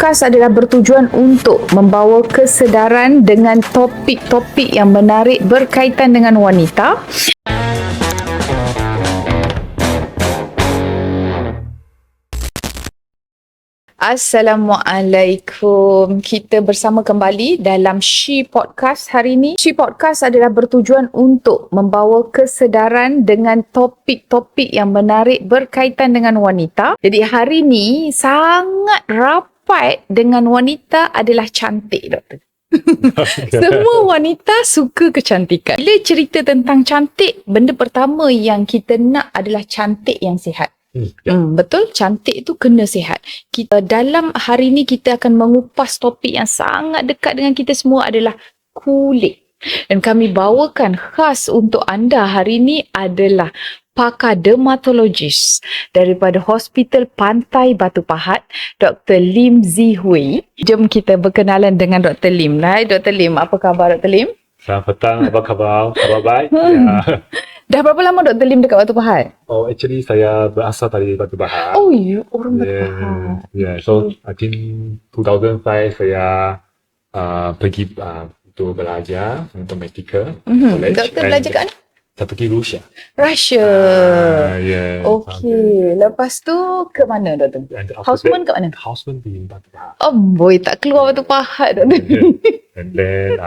podcast adalah bertujuan untuk membawa kesedaran dengan topik-topik yang menarik berkaitan dengan wanita. Assalamualaikum. Kita bersama kembali dalam She Podcast hari ini. She Podcast adalah bertujuan untuk membawa kesedaran dengan topik-topik yang menarik berkaitan dengan wanita. Jadi hari ini sangat rapat dengan wanita adalah cantik, doktor. Semua wanita suka kecantikan. Bila cerita tentang cantik, benda pertama yang kita nak adalah cantik yang sihat. Betul, cantik tu kena sihat. Kita dalam hari ni kita akan mengupas topik yang sangat dekat dengan kita semua adalah kulit. Dan kami bawakan khas untuk anda hari ni adalah pakar dermatologis daripada Hospital Pantai Batu Pahat, Dr. Lim Zi Hui. Jom kita berkenalan dengan Dr. Lim. Hai Dr. Lim, apa khabar Dr. Lim? Selamat petang, apa khabar? Khabar baik? Ya. Dah berapa lama Dr. Lim dekat Batu Pahat? Oh, actually saya berasal dari Batu Pahat. Oh, you orang Batu Pahat. Yeah, so I think 2005 saya pergi untuk belajar untuk medical college. Doktor belajar kat mana? Saya pergi Rusia. Russia. Yeah. Okey. Lepas tu ke mana doktor? Houseman kat mana? Houseman di Batu Pahat. Oh boy, tak keluar Batu Pahat doktor. And then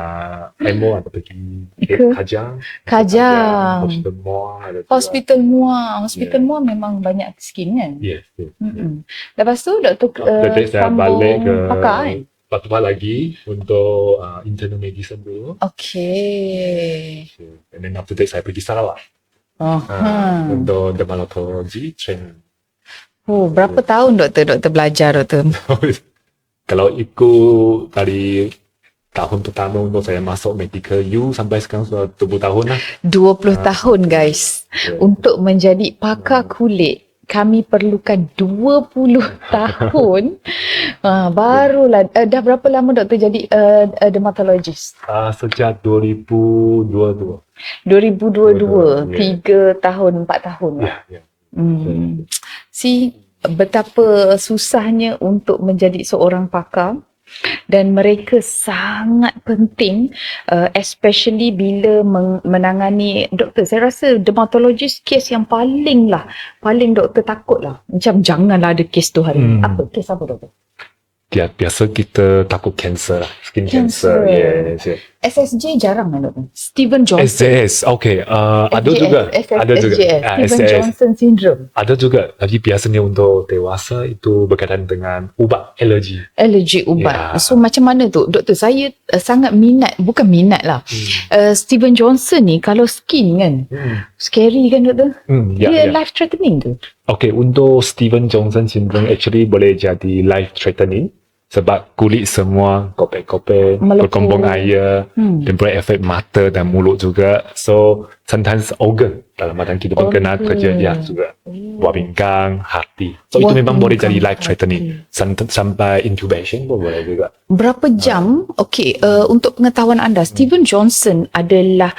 Emo ada pergi Ke? Kajang. Kajang. Hospital Muar ada juga. Hospital Muar. Hospital Muar memang banyak skin kan? Yes, yes. Lepas tu doktor Jadi saya balik ke pakar kan? Batu Pahat lagi untuk internal medicine dulu. Okey. And then after that saya pergi Sarawak untuk dermatology training. Oh, berapa tahun doktor belajar doktor? Kalau ikut dari tahun pertama untuk saya masuk medical U sampai sekarang sudah 20 tahun lah. 20 tahun guys. Untuk menjadi pakar kulit, kami perlukan 20 tahun. Barulah. Dah berapa lama doktor jadi dermatologist? Sejak 2022. 2022. 3 tahun, 4 tahun. Ya. See, betapa susahnya untuk menjadi seorang pakar. Dan mereka sangat penting, especially bila menangani doktor. Saya rasa dermatologist kes yang paling doktor takut lah. Macam janganlah ada kes tu hari ni. Apa kes apa doktor? Biasa kita takut cancer lah. Skin cancer. Yes. SSJ jarang lah doktor. Steven Johnson. SJS, okay. Ada juga. Steven Johnson syndrome. Ada juga. Tapi biasanya untuk dewasa itu berkaitan dengan ubat, alergi. Alergi ubat. So macam mana tu? Doktor, saya sangat bukan minat lah. Steven Johnson ni kalau skin kan, scary kan doktor? Dia life threatening tu. Okay, untuk Steven Johnson syndrome actually boleh jadi life threatening sebab kulit semua kopek-kopek, berkumpul air dan boleh efek mata dan mulut juga. So, sometimes organ dalam badan kita pun kena terjejas juga. Buah pinggang, hati. So, itu memang boleh jadi life threatening. Sampai intubation pun boleh juga. Berapa jam? Okey, untuk pengetahuan anda, Steven Johnson adalah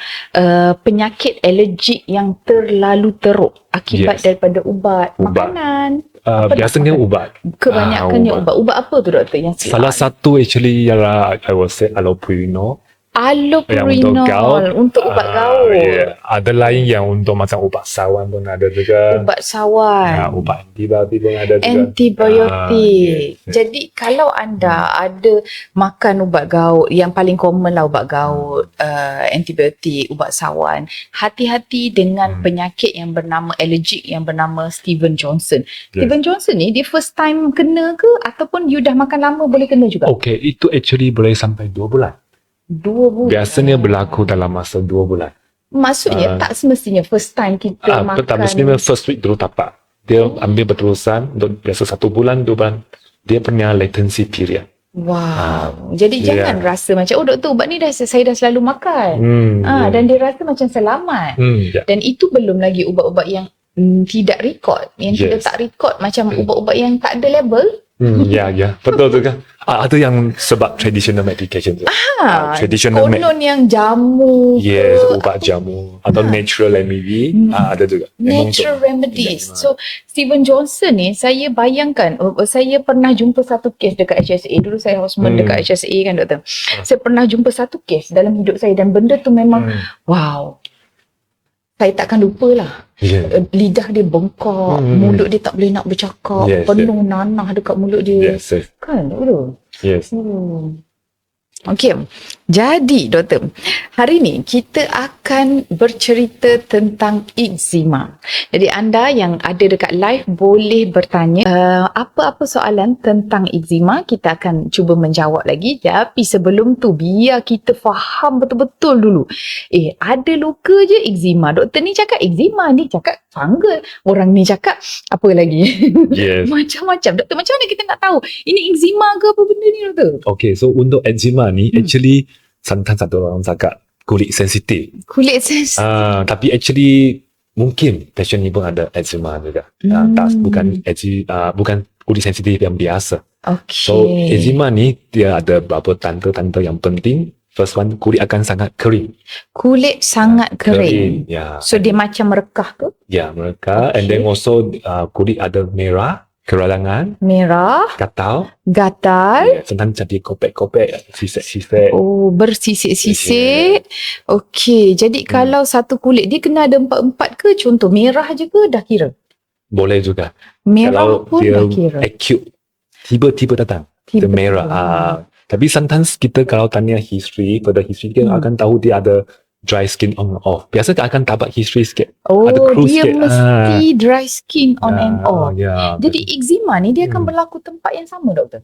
penyakit alergik yang terlalu teruk akibat daripada ubat, makanan. Biasanya ubat. Kebanyakannya ubat. Ubat apa tu doktor? Yang salah satu actually ialah I will say allopurinol. Allopurinol untuk ubat gaul. Ada lain yang untuk macam ubat sawan pun ada juga. Ubat sawan. Ubat antibiotik pun ada juga. Antibiotik. Jadi kalau anda ada makan ubat gaul, yang paling common lah ubat gaul, antibiotik, ubat sawan, hati-hati dengan penyakit yang bernama alergik yang bernama Steven Johnson. Steven Johnson ni dia first time kena ke ataupun you dah makan lama boleh kena juga? Okay, itu actually boleh sampai 2 bulan. 2 bulan. Biasanya berlaku dalam masa 2 bulan. Maksudnya tak semestinya first time kita makan. Tak mestinya first week dulu tapak. Dia ambil berterusan untuk biasa 1 bulan, 2 bulan. Dia punya latency period. Wow. Jadi jangan rasa macam doktor ubat ni saya dah selalu makan. Dan dia rasa macam selamat. Dan itu belum lagi ubat-ubat yang tidak record. Yang kita tak record macam ubat-ubat yang tak ada label. Ya, betul juga. Ada yang sebab traditional medication tu. Traditional konon yang jamu yes, ke, ubat jamu atau natural remedy ada juga. natural remedies. So Steven Johnson ni saya bayangkan, saya pernah jumpa satu kes dekat HSA. Dulu saya houseman dekat HSA kan doktor. Saya pernah jumpa satu kes dalam hidup saya dan benda tu memang wow. Saya takkan lupalah. Lidah dia bengkak, mulut dia tak boleh nak bercakap, penuh nanah dekat mulut dia. Kan doktor? Yes. Okey. Jadi doktor, hari ni kita akan bercerita tentang eczema. Jadi anda yang ada dekat live boleh bertanya apa-apa soalan tentang eczema, kita akan cuba menjawab lagi. Tapi sebelum tu biar kita faham betul-betul dulu. Ada luka je eczema. Doktor ni cakap eczema, ni cakap fungal. Orang ni cakap apa lagi? Yes. Macam-macam. Doktor, macam mana kita nak tahu ini eczema ke apa benda ni doktor? Okay, so untuk eczema ni actually sometimes ada orang cakap kulit sensitif. Kulit sensitif. Tapi actually mungkin pasien ni pun ada eczema juga. Bukan kulit sensitif yang biasa. Okay. So eczema ni dia ada beberapa tanda-tanda yang penting. First one, kulit akan sangat kering. Kulit sangat kering. Yeah. So dia macam merekah ke? Ya, merekah. And then also kulit ada merah, keralangan, merah, gatal. Sometimes jadi kopek-kopek, sisik-sisik. Oh, bersisik-sisik. Okey, jadi kalau satu kulit dia kena ada 4-4 ke? Contoh merah je ke dah kira? Boleh juga. Merah kalau pun dia dah kira. acute, tiba-tiba datang. Dia merah. Tapi sometimes kita kalau tanya further history, kita akan tahu dia ada dry skin on and off. Biasa akan dapat history sikit. Ada cruise dia sikit. mesti dry skin on and off. Yeah. Jadi eczema ni dia akan berlaku tempat yang sama doktor?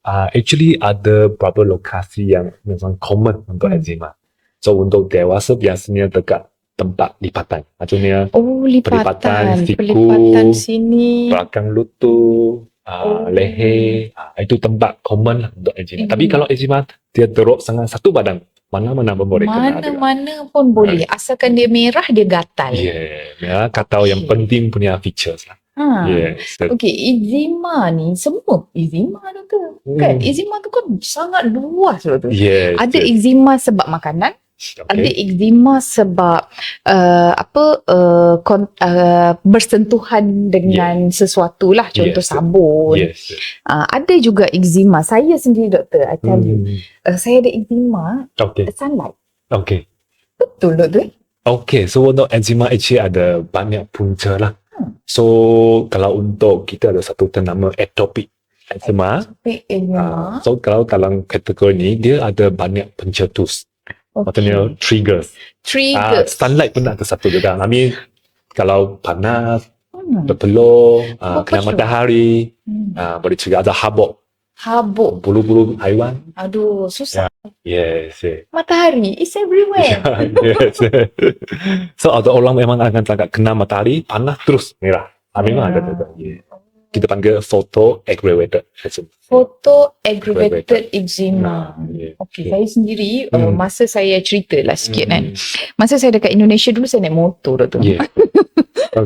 Actually ada beberapa lokasi yang memang common untuk eczema. So untuk dewasa biasanya dekat tempat lipatan. Maksudnya lipatan siku, pelipatan sini, belakang lutut, leher. Itu tempat common lah untuk eczema. Tapi kalau eczema dia teruk sangat satu badan, mana-mana pun boleh kena. Mana-mana pun boleh. Asalkan dia merah, dia gatal. Merah, gatal yang penting punya features lah. Yes. Okey, eczema ni semua eczema doktor. Kan eczema tu kan sangat luas doktor. Ada eczema sebab makanan. Ada eczema sebab bersentuhan dengan sesuatu lah, contoh sabun. Ada juga eczema. Saya sendiri doktor, saya ada eczema sunlight. Betul doktor? So untuk eczema actually ada banyak punca lah. So kalau untuk kita ada satu term nama atopic eczema. So kalau dalam kategori ni dia ada banyak pencetus. Maksudnya triggers. Sunlight pun ada satu juga. I mean, kalau panas, berpeluh, kena matahari, boleh juga ada habuk. Bulu-bulu haiwan. Aduh, susah. Yes. Matahari is everywhere. Yes. So ada orang memang akan sangat kena matahari, panas terus merah. Memang ada juga. Kita panggil photo-aggravated eczema. Photo-aggravated eczema. Okey, saya sendiri masa saya ceritalah sikit kan. Masa saya dekat Indonesia dulu saya naik motor tu.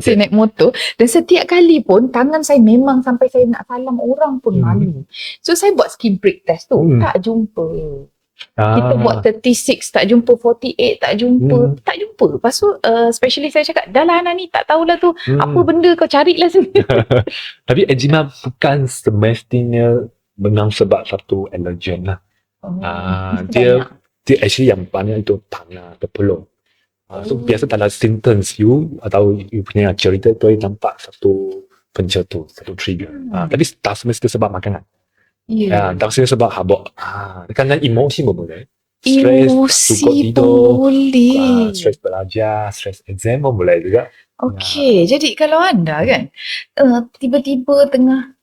Saya naik motor dan setiap kali pun tangan saya memang sampai saya nak salam orang pun malu. So saya buat skin prick test tu, tak jumpa. Kita buat 36 tak jumpa, 48 tak jumpa. Lepas tu specialist saya cakap, dah lah Ana ni tak tahulah tu apa benda, kau carilah sendiri. Tapi eczema bukan semestinya memang sebab satu allergen lah. Dia actually yang banyak itu panas, berpeluh. So biasa dalam symptoms you atau you punya cerita tu nampak satu pencetus, satu trigger. Tapi tak semestinya sebab makanan. Tak semestinya sebab habuk. Kadang emosi pun boleh. Emosi boleh. Stres belajar, stres exam pun boleh juga. Okey, jadi kalau anda kan tiba-tiba tengah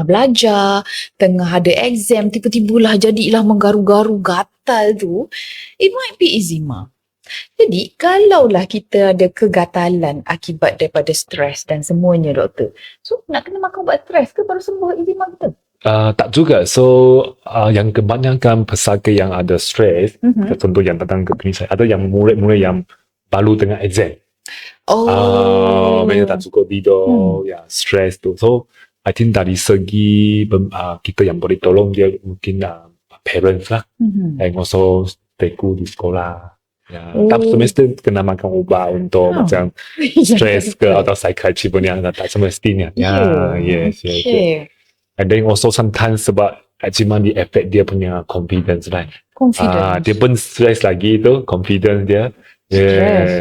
belajar, tengah ada exam, tiba-tibalah jadilah menggaru-garu, gatal tu, it might be eczema. Jadi kalaulah kita ada kegatalan akibat daripada stres dan semuanya doktor, so nak kena makan ubat stres ke baru sembuh eczema kita? Tak juga. So yang kebanyakan pesakit yang ada stres, contoh yang datang ke klinik saya, ada yang murid-murid yang baru tengah exam. Memang tak cukup tidur, stress tu. So, I think dari segi kita yang boleh tolong dia mungkin parents lah. And also cikgu di sekolah. Tak semestinya kena makan ubat untuk macam stress ke atau psychiatry pun yang tak semestinya. Yes. And then also sometimes sebab eczema ni affect dia punya confidence lah. Dia pun stress lagi tu, confidence dia.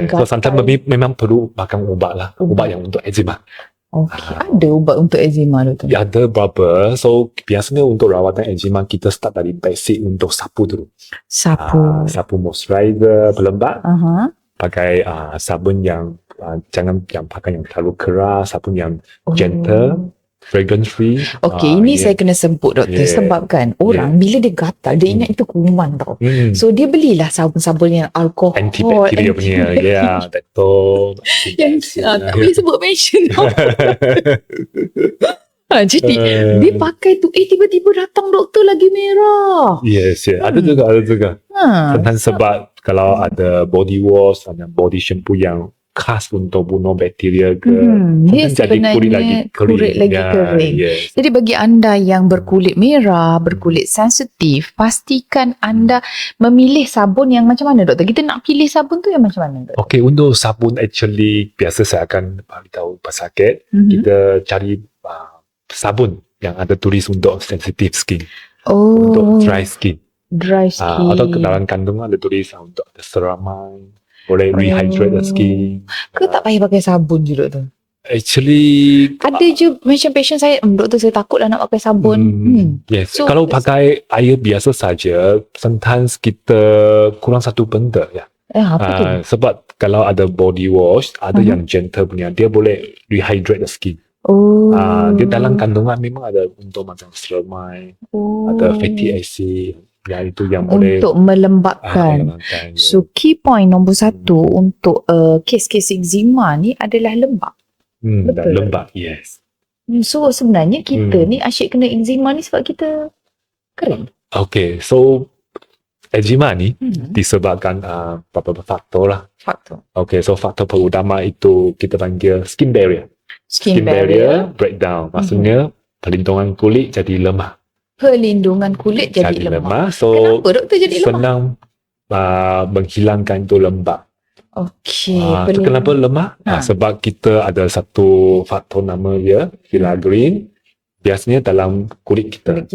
So sometimes memang perlu makan ubat lah. Ubat yang untuk eczema. Ada ubat untuk eczema tu? Ada berapa. So biasanya untuk rawatan eczema kita start dari basic untuk sapu dulu. Sapu moisturizer, pelembab. Pakai sabun yang jangan yang pakai yang terlalu keras, sabun yang gentle. Fragrance free. Ini saya kena sebut doktor sebab kan orang bila dia gatal dia ingat itu kuman tau. So dia belilah sabun-sabun yang alkohol antibakteria punya. Betul. Tak boleh sebut mention tau. Jadi dia pakai tu tiba-tiba datang doktor lagi merah. Yes. Ada juga. Tentang sebab kalau ada body wash, ada body shampoo yang khas untuk bunuh bakteria ke, dia jadi kulit lagi kering. Yes. Jadi bagi anda yang berkulit merah, berkulit sensitif, pastikan anda memilih sabun yang macam mana doktor? Kita nak pilih sabun tu yang macam mana doktor? Okay, untuk sabun actually biasa saya akan beritahu pesakit kita cari sabun yang ada tulis untuk sensitive skin, untuk dry skin. Atau dalam kandungan ada tulis untuk ada ceramide, boleh rehydrate the skin. Ke tak payah pakai sabun je doktor? Actually ada je macam patient saya, doktor saya takut lah nak pakai sabun. Yes. So, kalau pakai air biasa saja, sometimes kita kurang satu benda apa tu? Sebab kalau ada body wash, ada yang gentle punya, dia boleh rehydrate the skin. Dia dalam kandungan memang ada untuk macam ceramide, ada fatty acid. Itu yang boleh untuk melembabkan. So key point nombor 1 untuk kes-kes eczema ni adalah lembab. Betul. Lembab, yes. So sebenarnya kita ni asyik kena eczema ni sebab kita kering. Okay, so eczema ni disebabkan beberapa faktor lah. Okay, so faktor pertama itu kita panggil skin barrier. Skin barrier breakdown. Maksudnya perlindungan kulit jadi lemah. Perlindungan kulit jadi lemah. So, kenapa doktor jadi lemah? Senang menghilangkan itu lembab. Kenapa lemah? Sebab kita ada satu faktor nama dia filaggrin. Biasanya dalam kulit kita.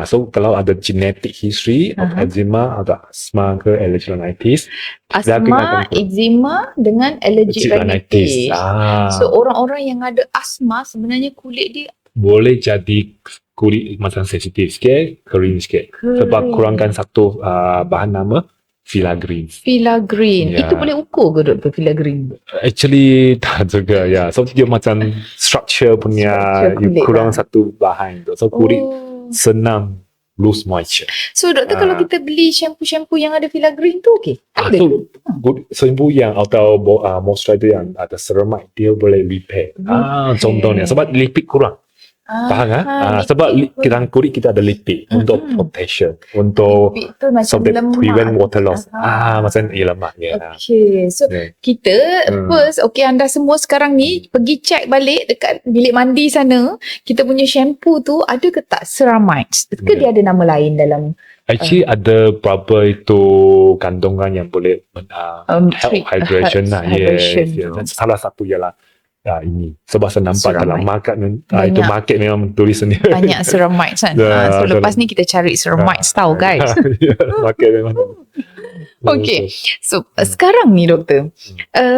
So kalau ada genetic history of eczema atau asma ke allergic rhinitis. Asma, eczema dengan allergic rhinitis. So orang-orang yang ada asma sebenarnya kulit dia boleh jadi kulit macam sensitif sikit, kering sikit. Sebab kurangkan satu bahan nama filaggrin. Itu boleh ukur ke doktor filaggrin? Actually tak juga So dia macam structure punya kurang satu bahan tu. So kulit senang lose moisture. So doktor kalau kita beli shampoo-shampoo yang ada filaggrin tu okey? Ada. Shampoo yang atau moisturizer yang ada ceramide dia boleh repair. Contohnya sebab lipid kurang. Faham sebab dalam kulit kita ada lipid untuk protection, untuk prevent water loss. Macam lemah. Okay, so kita first, anda semua sekarang ni pergi check balik dekat bilik mandi sana, kita punya shampoo tu ada ke tak ceramide? Ke dia ada nama lain dalam? Actually ada berapa itu kandungan yang boleh help hydration lah. Yes. Salah satu ialah ini sebab saya nampak dalam market itu market memang tulis ni banyak ceramide kan. So lepas ni kita cari ceramide tahu guys. Market memang. Okay, so sekarang ni doktor,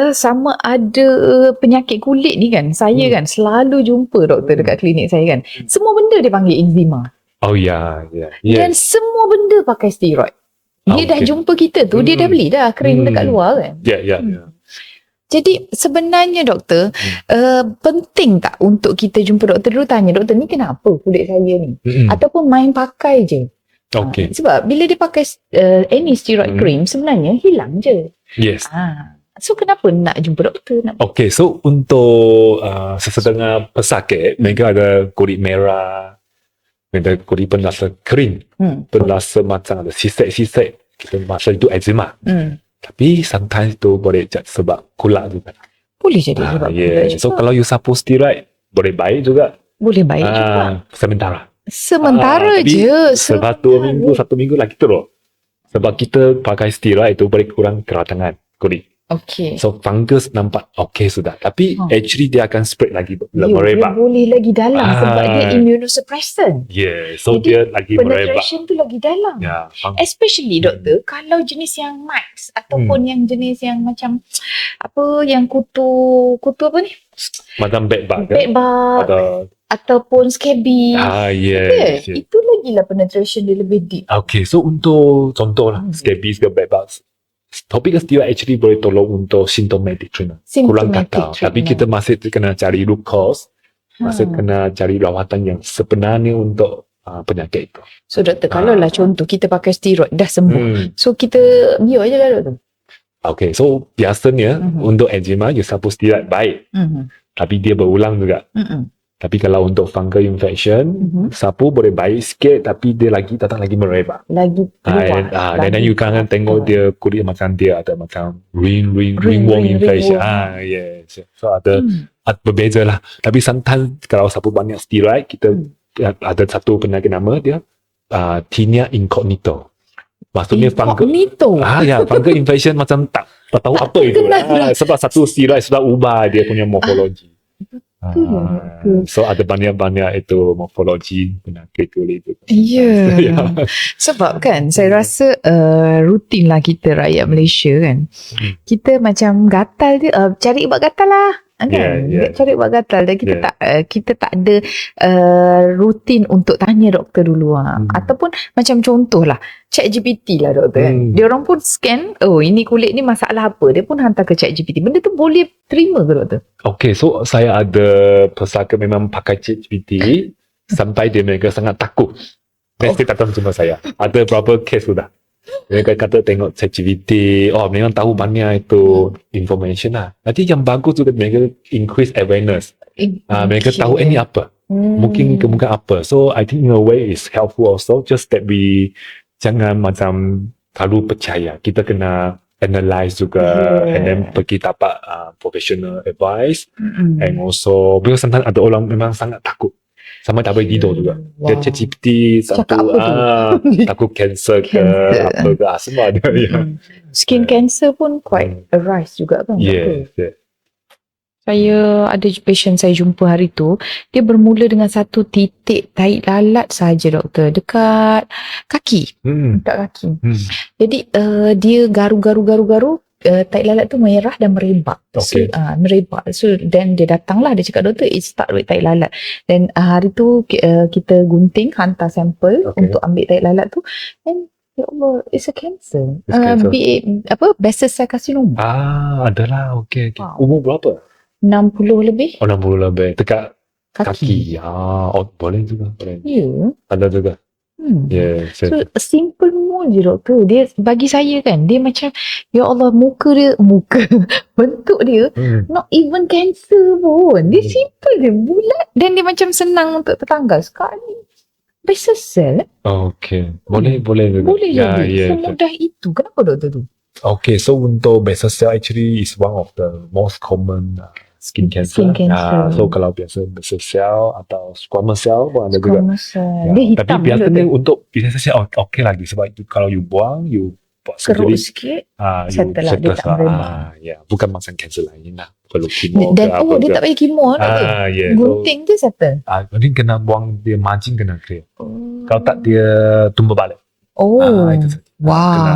sama ada penyakit kulit ni kan, saya kan selalu jumpa doktor dekat klinik saya kan, semua benda dia panggil eczema. Dan semua benda pakai steroid. Dia dah jumpa kita tu, dia dah beli dah krim dekat luar kan. Jadi sebenarnya doktor, penting tak untuk kita jumpa doktor dulu tanya, doktor ni kenapa kulit saya ni? Ataupun main pakai je. Sebab bila dia pakai any steroid cream, sebenarnya hilang je. So kenapa nak jumpa doktor? So untuk sesetengah pesakit, mereka ada kulit merah, mereka kulit penlasa kering, penlasa macam ada sisek-sisek, kita maksud itu eczema. Tapi sometimes tu boleh sebab kulak juga. Boleh jadi sebab So kalau you sapu steroid, boleh baik juga. boleh baik juga. Sementara. Sementara tapi je. Satu minggu lagi terus. Sebab kita pakai steroid itu boleh kurang keratangan kulit. Okay. So fungus nampak okay sudah. Tapi actually dia akan spread lagi. Merebak. Dia boleh lagi dalam sebab dia immunosuppressant. So jadi, dia lagi merebak. Penetration tu lagi dalam. Especially doktor, kalau jenis yang mites ataupun yang jenis yang macam apa yang kutu apa ni? Macam bedbug. Ataupun scabies. Yes. Itu lagilah penetration dia lebih deep. Okay, so untuk contoh lah, scabies ke bedbugs. Topical steroid actually boleh tolong untuk symptomatic treatment. Kurang gatal. Tapi kita masih kena cari root cause. Masih kena cari rawatan yang sebenarnya untuk penyakit itu. So doktor, kalau lah contoh kita pakai steroid dah sembuh. So kita biar je lah doktor. Okay, so biasanya untuk eczema, you sapu steroid baik. Tapi dia berulang juga. Tapi kalau untuk fungal infection, sapu boleh baik sikit tapi dia datang lagi merebak. Lagi keluar. Dan you kan tengok dia kulit macam dia ada macam ringworm infection. So ada berbeza lah. Tapi sometimes kalau sapu banyak steroid, kita ada satu penyakit nama dia tinea incognito. Maksudnya fungal infection macam tak tahu apa itu. Sebab satu steroid sudah ubah dia punya morfologi. So ada banyak-banyak itu morfologi penyakit kulit itu. Sebab kan saya rasa rutin lah kita rakyat Malaysia kan. Kita macam gatal je, cari ubat gatal lah. Cari ubat gatal dan kita tak ada rutin untuk tanya doktor dulu ataupun macam contoh lah ChatGPT lah doktor kan. Dia orang pun scan, ini kulit ni masalah apa, dia pun hantar ke ChatGPT. Benda tu boleh terima ke doktor? Okay, so saya ada pesakit memang pakai ChatGPT sampai mereka sangat takut. Mesti datang jumpa saya. Ada berapa case sudah. Mereka kata tengok ChatGPT, memang tahu banyak itu information lah. Nanti yang bagus juga mereka increase awareness. Mereka tahu ini apa. Mungkin apa. So I think in a way is helpful also. Just that we jangan macam terlalu percaya. Kita kena analyze juga and then pergi dapat professional advice. And also because sometimes ada orang memang sangat takut. Sama tak boleh tidur juga. Dia ChatGPT satu takut cancer ke apa ke semua ada. Skin cancer pun quite arise juga kan? Yes. Saya ada patient saya jumpa hari tu, dia bermula dengan satu titik tahi lalat saja doktor, dekat kaki. Dekat kaki. Jadi dia garu-garu tahi lalat tu merah dan merebak. Merebak. So then dia datanglah, dia cakap doktor it start with tahi lalat. Dan hari tu kita gunting hantar sampel untuk ambil tahi lalat tu, and ya Allah, it's a cancer. Basal cell carcinoma. Adalah. Umur berapa? 60 lebih. 60 lebih. Dekat kaki. Boleh juga. Ada juga. So simple more je doktor. Dia bagi saya kan, dia macam ya Allah, muka bentuk dia not even cancer pun. Dia simple je, bulat dan dia macam senang untuk tertanggal sekali. Basal cell. Boleh juga. Boleh jadi. Semudah itu. Kenapa doktor tu? So untuk basal cell actually is one of the most common skin cancer. So kalau biasa basal cell atau squamous cell pun ada juga. Dia hitam. Tapi biasanya untuk basal cell lagi sebab itu kalau you buang, you buat keruk sikit, settle dia tak merebak. Bukan macam cancer lain lah. Perlu kemo dan dia tak payah kemo gunting je settle. Mungkin kena buang dia margin kena clear. Kalau tak dia tumbuh balik. Itu saja. Kena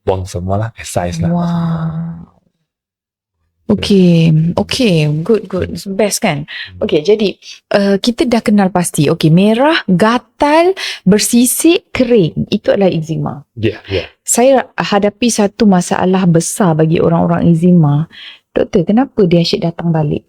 buang semua lah, exercise lah. Okay, good. Best kan? Okay, jadi kita dah kenal pasti. Okay, merah, gatal, bersisik, kering. Itu adalah eczema. Saya hadapi satu masalah besar bagi orang-orang eczema. Doktor, kenapa dia asyik datang balik?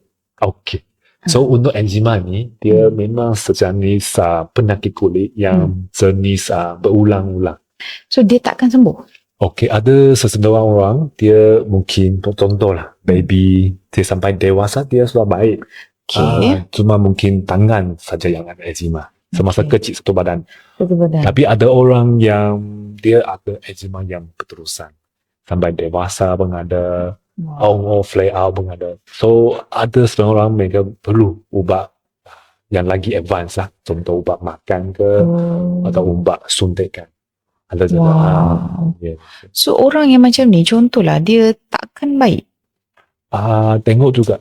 So untuk eczema ni, dia memang sejenis penyakit kulit yang jenis berulang-ulang. So dia takkan sembuh? Ada sesetengah orang, dia mungkin contoh lah, baby, dia sampai dewasa dia sudah baik. Cuma mungkin tangan saja yang ada eczema. Semasa kecil satu badan. Tapi ada orang yang dia ada eczema yang berterusan. sampai dewasa pun ada, flare out pun ada. So ada setengah orang mereka perlu ubat yang lagi advance lah, contoh ubat makan ke atau ubat suntikan. Ada juga. Yeah. So orang yang macam ni, contohlah dia takkan baik. Tengok juga.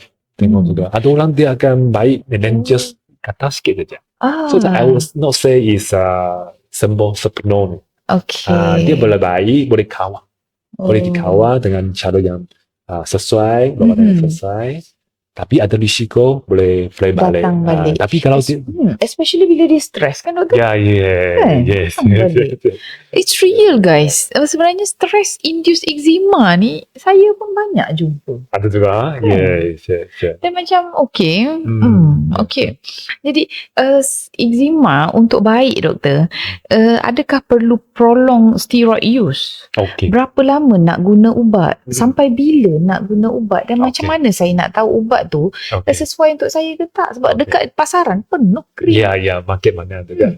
Ada orang dia akan baik and then just kata sikit saja. So I will not say is sembuh sepenuhnya. Okay. Dia boleh baik, boleh kawal. Boleh dikawal dengan cara yang sesuai, yang sesuai. Tapi ada risiko boleh flare balik. Datang balik. Tapi kalau dia, especially bila dia stress kan doktor? Yes. It's real guys. Sebenarnya stress induce eczema ni saya pun banyak jumpa. Ada juga. Yes. Dan macam okay. Jadi eczema untuk baik doktor, adakah perlu prolong steroid use? Okay. Berapa lama nak guna ubat? Sampai bila nak guna ubat? Dan macam mana saya nak tahu ubat tu sesuai untuk saya ke tak? Sebab dekat pasaran penuh krim. Ya, market mana juga.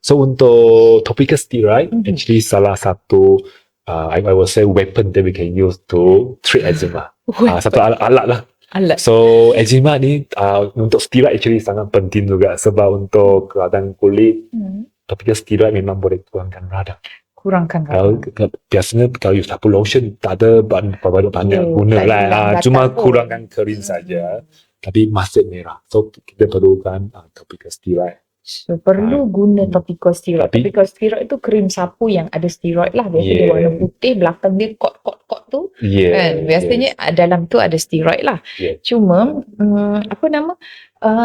So untuk topical steroid, actually salah satu I will say weapon that we can use to treat eczema. Satu alat lah. So eczema ni untuk steroid actually sangat penting juga, sebab untuk keadaan kulit topical steroid memang boleh kurangkan radang. Biasanya kalau use apa lotion tak ada banyak guna lah, cuma kurangkan kering saja, tapi masih merah. So kita perlukan topical steroid. So perlu guna topical steroid. Topical steroid tu krim sapu yang ada steroid lah. Biasanya dia warna putih, belakang dia kot tu. Kan? Biasanya dalam tu ada steroid lah. Cuma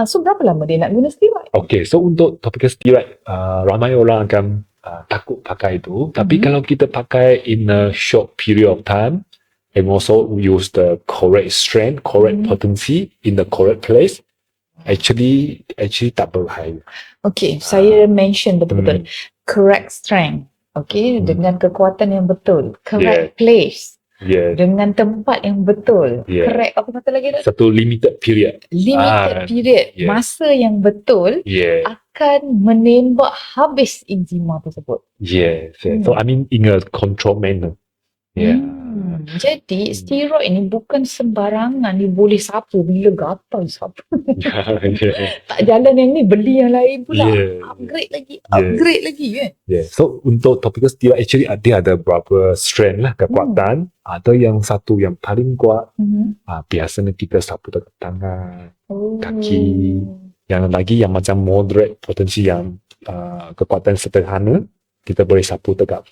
so berapa lama dia nak guna steroid? Okay, so untuk topical steroid ramai orang akan takut pakai itu, tapi kalau kita pakai in a short period of time and also use the correct strength, correct potency in the correct place, actually tak berbahaya. Okay, saya mention betul-betul correct strength, dengan kekuatan yang betul, correct place, dengan tempat yang betul, correct, apa kata lagi? Satu limited period, masa yang betul akan menembak habis eczema tersebut. So I mean in a controlled manner. Jadi steroid ni bukan sembarangan, ni boleh sapu bila gatal sapu. Tak jalan yang ni, beli yang lain pula. Upgrade lagi kan. So untuk topical steroid actually dia ada beberapa strength lah, kekuatan. Ada yang satu yang paling kuat, biasanya kita sapu dekat tangan, kaki. Yang lagi yang macam moderate potensi, yang kekuatan sederhana, kita boleh sapu dekat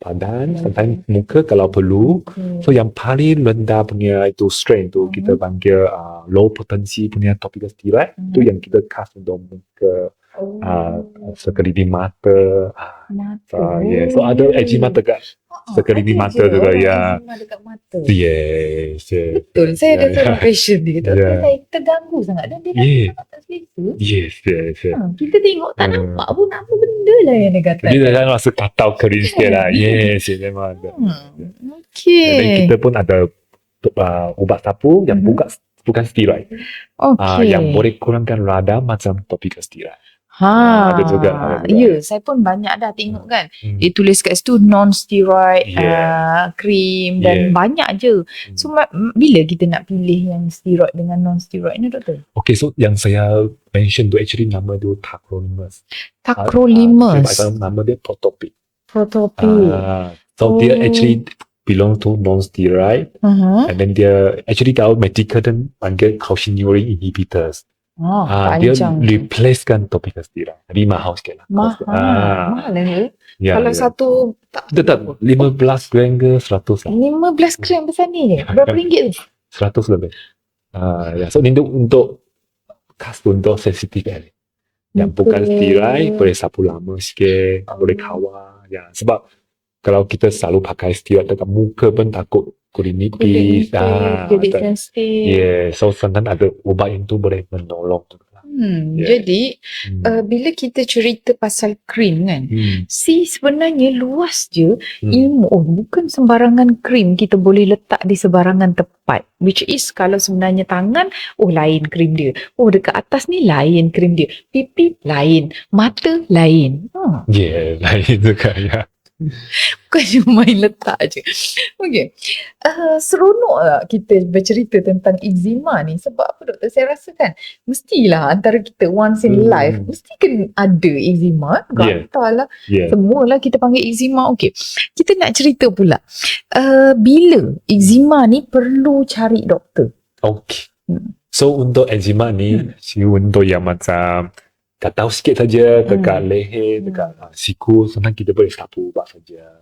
badan, sometimes muka kalau perlu. So yang paling rendah punya itu strength tu kita panggil low potensi punya topical steroid. Tu yang kita khas untuk muka, sekeliling mata. So ada eczema dekat sekeliling mata juga ya. Betul. Saya ada seorang patient dia kata saya terganggu sangat dan dia sangat tak selesa. Kita tengok tak nampak pun apa benda lah yang dia kata. Dia dah rasa katau kering sikit lah. Memang ada. Dan kita pun ada ubat sapu yang bukan steroid. Yang boleh kurangkan radang macam topical steroid. Ada juga. Saya pun banyak dah tengok kan. Dia tulis kat situ non-steroid cream dan banyak je. So bila kita nak pilih yang steroid dengan non-steroid ni doktor? Okay, so yang saya mention tu actually nama dia tacrolimus. Nama dia Protopic. So dia actually belong to non-steroid, and then dia actually kalau medical dan panggil calcineurin inhibitors. Dia replace kan topical steroid. Tapi mahal sikit lah. Mahal lah. Kalau satu tetap 15 gram ke 100 lah. 15 gram besar ni berapa ringgit tu? 100 lebih. So ini untuk khas untuk sensitif area. Yang bukan steroid boleh sapu lama sikit, boleh kawal. Sebab kalau kita selalu pakai steroid dekat muka pun takut kulit nipis, jadi sensitif. So sometimes ada ubat yang tu boleh menolong. Jadi bila kita cerita pasal krim kan, sebenarnya luas je ilmu. Bukan sembarangan krim kita boleh letak di sebarangan tempat. Which is kalau sebenarnya tangan, lain krim dia. Dekat atas ni lain krim dia. Pipi lain, mata lain. Lain juga Bukan cuma main letak je. Okay. Seronok tak kita bercerita tentang eczema ni? Sebab apa doktor? Saya rasa kan mestilah antara kita once in life mesti kan ada eczema. Gatal lah. Semualah kita panggil eczema. Okay. Kita nak cerita pula. Bila eczema ni perlu cari doktor? Okay. So untuk eczema ni, untuk yang macam gatal sikit saja dekat leher, dekat siku, senang kita boleh sapu ubat saja.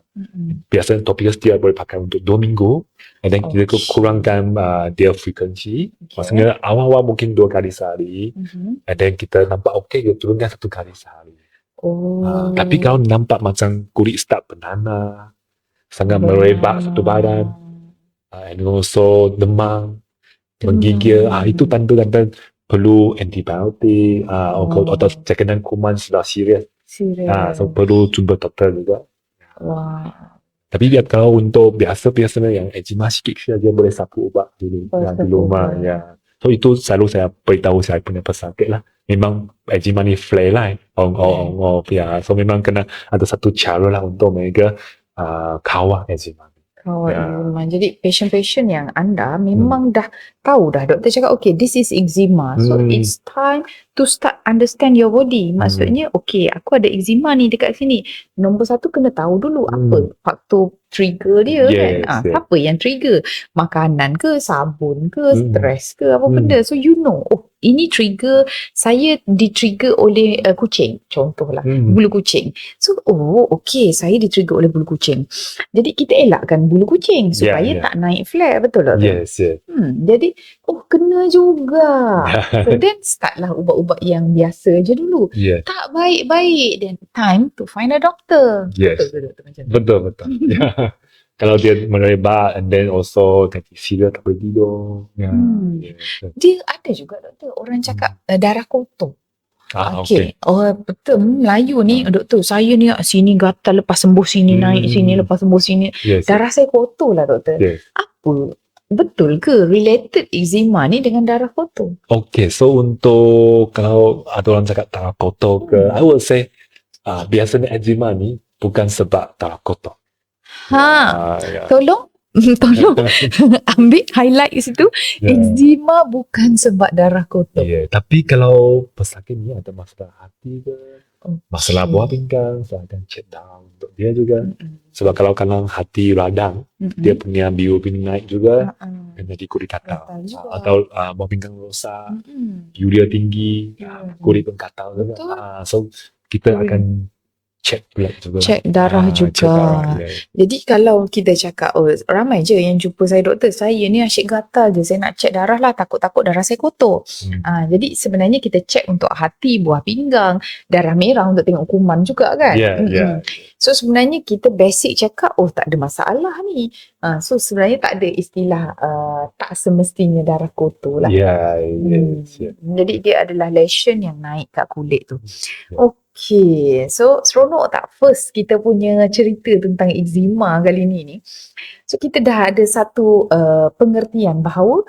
Biasanya topical steroid boleh pakai untuk 2 minggu, and then kita kurangkan dia frequency. Maksudnya awal-awal mungkin 2 kali sehari, and then kita nampak okey, kita turunkan 1 kali sehari. Tapi kalau nampak macam kulit start bernanah, sangat merebak satu badan, and also demam, menggigil, itu tanda-tanda perlu antibiotik atau cekanan kuman sudah serius. So perlu jumpa doktor juga. Tapi kalau untuk biasa-biasanya yang eczema sikit saja boleh sapu ubat dulu di rumah. So itu selalu saya beritahu saya punya pesakit lah. Memang eczema ni flare lah. So memang kena ada satu cara lah untuk mereka kawal eczema. Jadi patient-patient yang anda memang dah tahu dah, doktor cakap okay, this is eczema, so it's time to start understand your body. Maksudnya okay, aku ada eczema ni dekat sini, nombor 1 kena tahu dulu apa faktor trigger dia, kan. Apa yang trigger, makanan ke, sabun ke, stres ke, apa benda. So you know, oh ini trigger, saya di-trigger oleh kucing, contohlah, bulu kucing. So okay, saya di-trigger oleh bulu kucing, jadi kita elakkan bulu kucing supaya tak naik flare, betul tak? Jadi kena juga. So then startlah ubat-ubat yang biasa je dulu. Tak baik-baik, then time to find a doctor. Betul. Kalau dia merebak, and then also serius tak boleh tidur. Dia ada juga doktor, orang cakap darah kotor. Okay. Betul, Melayu ni doktor, saya ni sini gatal, lepas sembuh sini, naik sini, lepas sembuh sini. Darah saya kotor lah doktor. Apa? Betul ke related eczema ni dengan darah kotor? Okay, so untuk kalau ada orang cakap darah kotor ke, I would say biasanya eczema ni bukan sebab darah kotor. Tolong ambil highlight situ. Eczema bukan sebab darah kotor. Tapi kalau pesakit ni ada masalah hati ke, masalah buah pinggang, saya akan cek darah untuk dia juga. Sebab kalau hati radang, dia punya bilirubin naik juga, dan jadi kulit gatal. Atau buah pinggang rosak, urea tinggi, kulit pun gatal juga. So kita akan cek blood juga. Cek darah juga. Jadi kalau kita cakap, ramai je yang jumpa saya, doktor, saya ni asyik gatal je, saya nak cek darah lah, takut-takut darah saya kotor. Jadi sebenarnya kita cek untuk hati, buah pinggang, darah merah untuk tengok kuman juga kan. So sebenarnya kita basic cakap, tak ada masalah ni. So sebenarnya tak ada istilah tak semestinya darah kotor lah. Jadi dia adalah lesion yang naik kat kulit tu. Okay, so seronok tak first kita punya cerita tentang eczema kali ni. So kita dah ada satu pengertian bahawa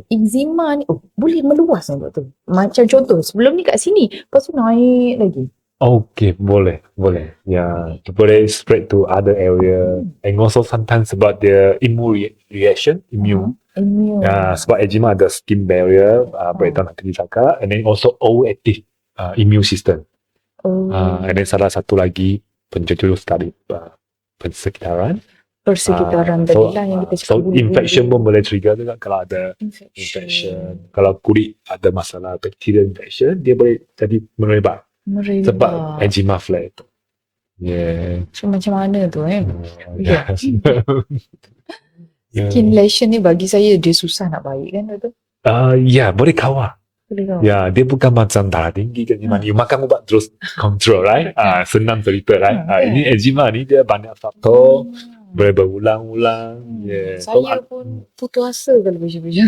eczema ni boleh meluas ni doktor. Macam contoh sebelum ni kat sini, lepas tu naik lagi. Okay, boleh. Boleh spread to other area, and also sometimes sebab dia immune reaction, immune. Sebab eczema ada skin barrier, breakdown nanti disangka, and then also overactive immune system. And then salah satu lagi pencetus dari persekitaran tadilah yang kita cakap. So infection pun boleh trigger juga kalau ada infection. Kalau kulit ada masalah bacterial infection, dia boleh jadi merebak. Sebab eczema flare tu. So macam mana tu skin lesion ni bagi saya dia susah nak baik kan doktor? Boleh kawal. Dia bukan macam darah tinggi kan, you makan ubat terus control, right? Senang cerita, right? Ini eczema ni dia banyak faktor, boleh berulang-ulang. Saya pun putus asa kalau macam-macam.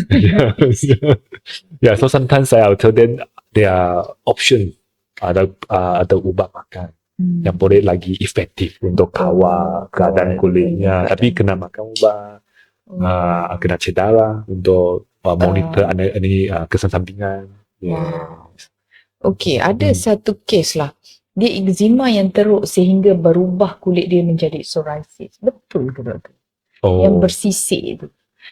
So sometimes I tell them there are option, ada ubat makan yang boleh lagi efektif untuk kawal keadaan kulitnya. Tapi kena makan ubat, kena cek darah untuk monitor kesan sampingan. Okay, ada satu kes lah. dia eczema yang teruk sehingga berubah kulit dia menjadi psoriasis. Betul ke doktor? Yang bersisik tu.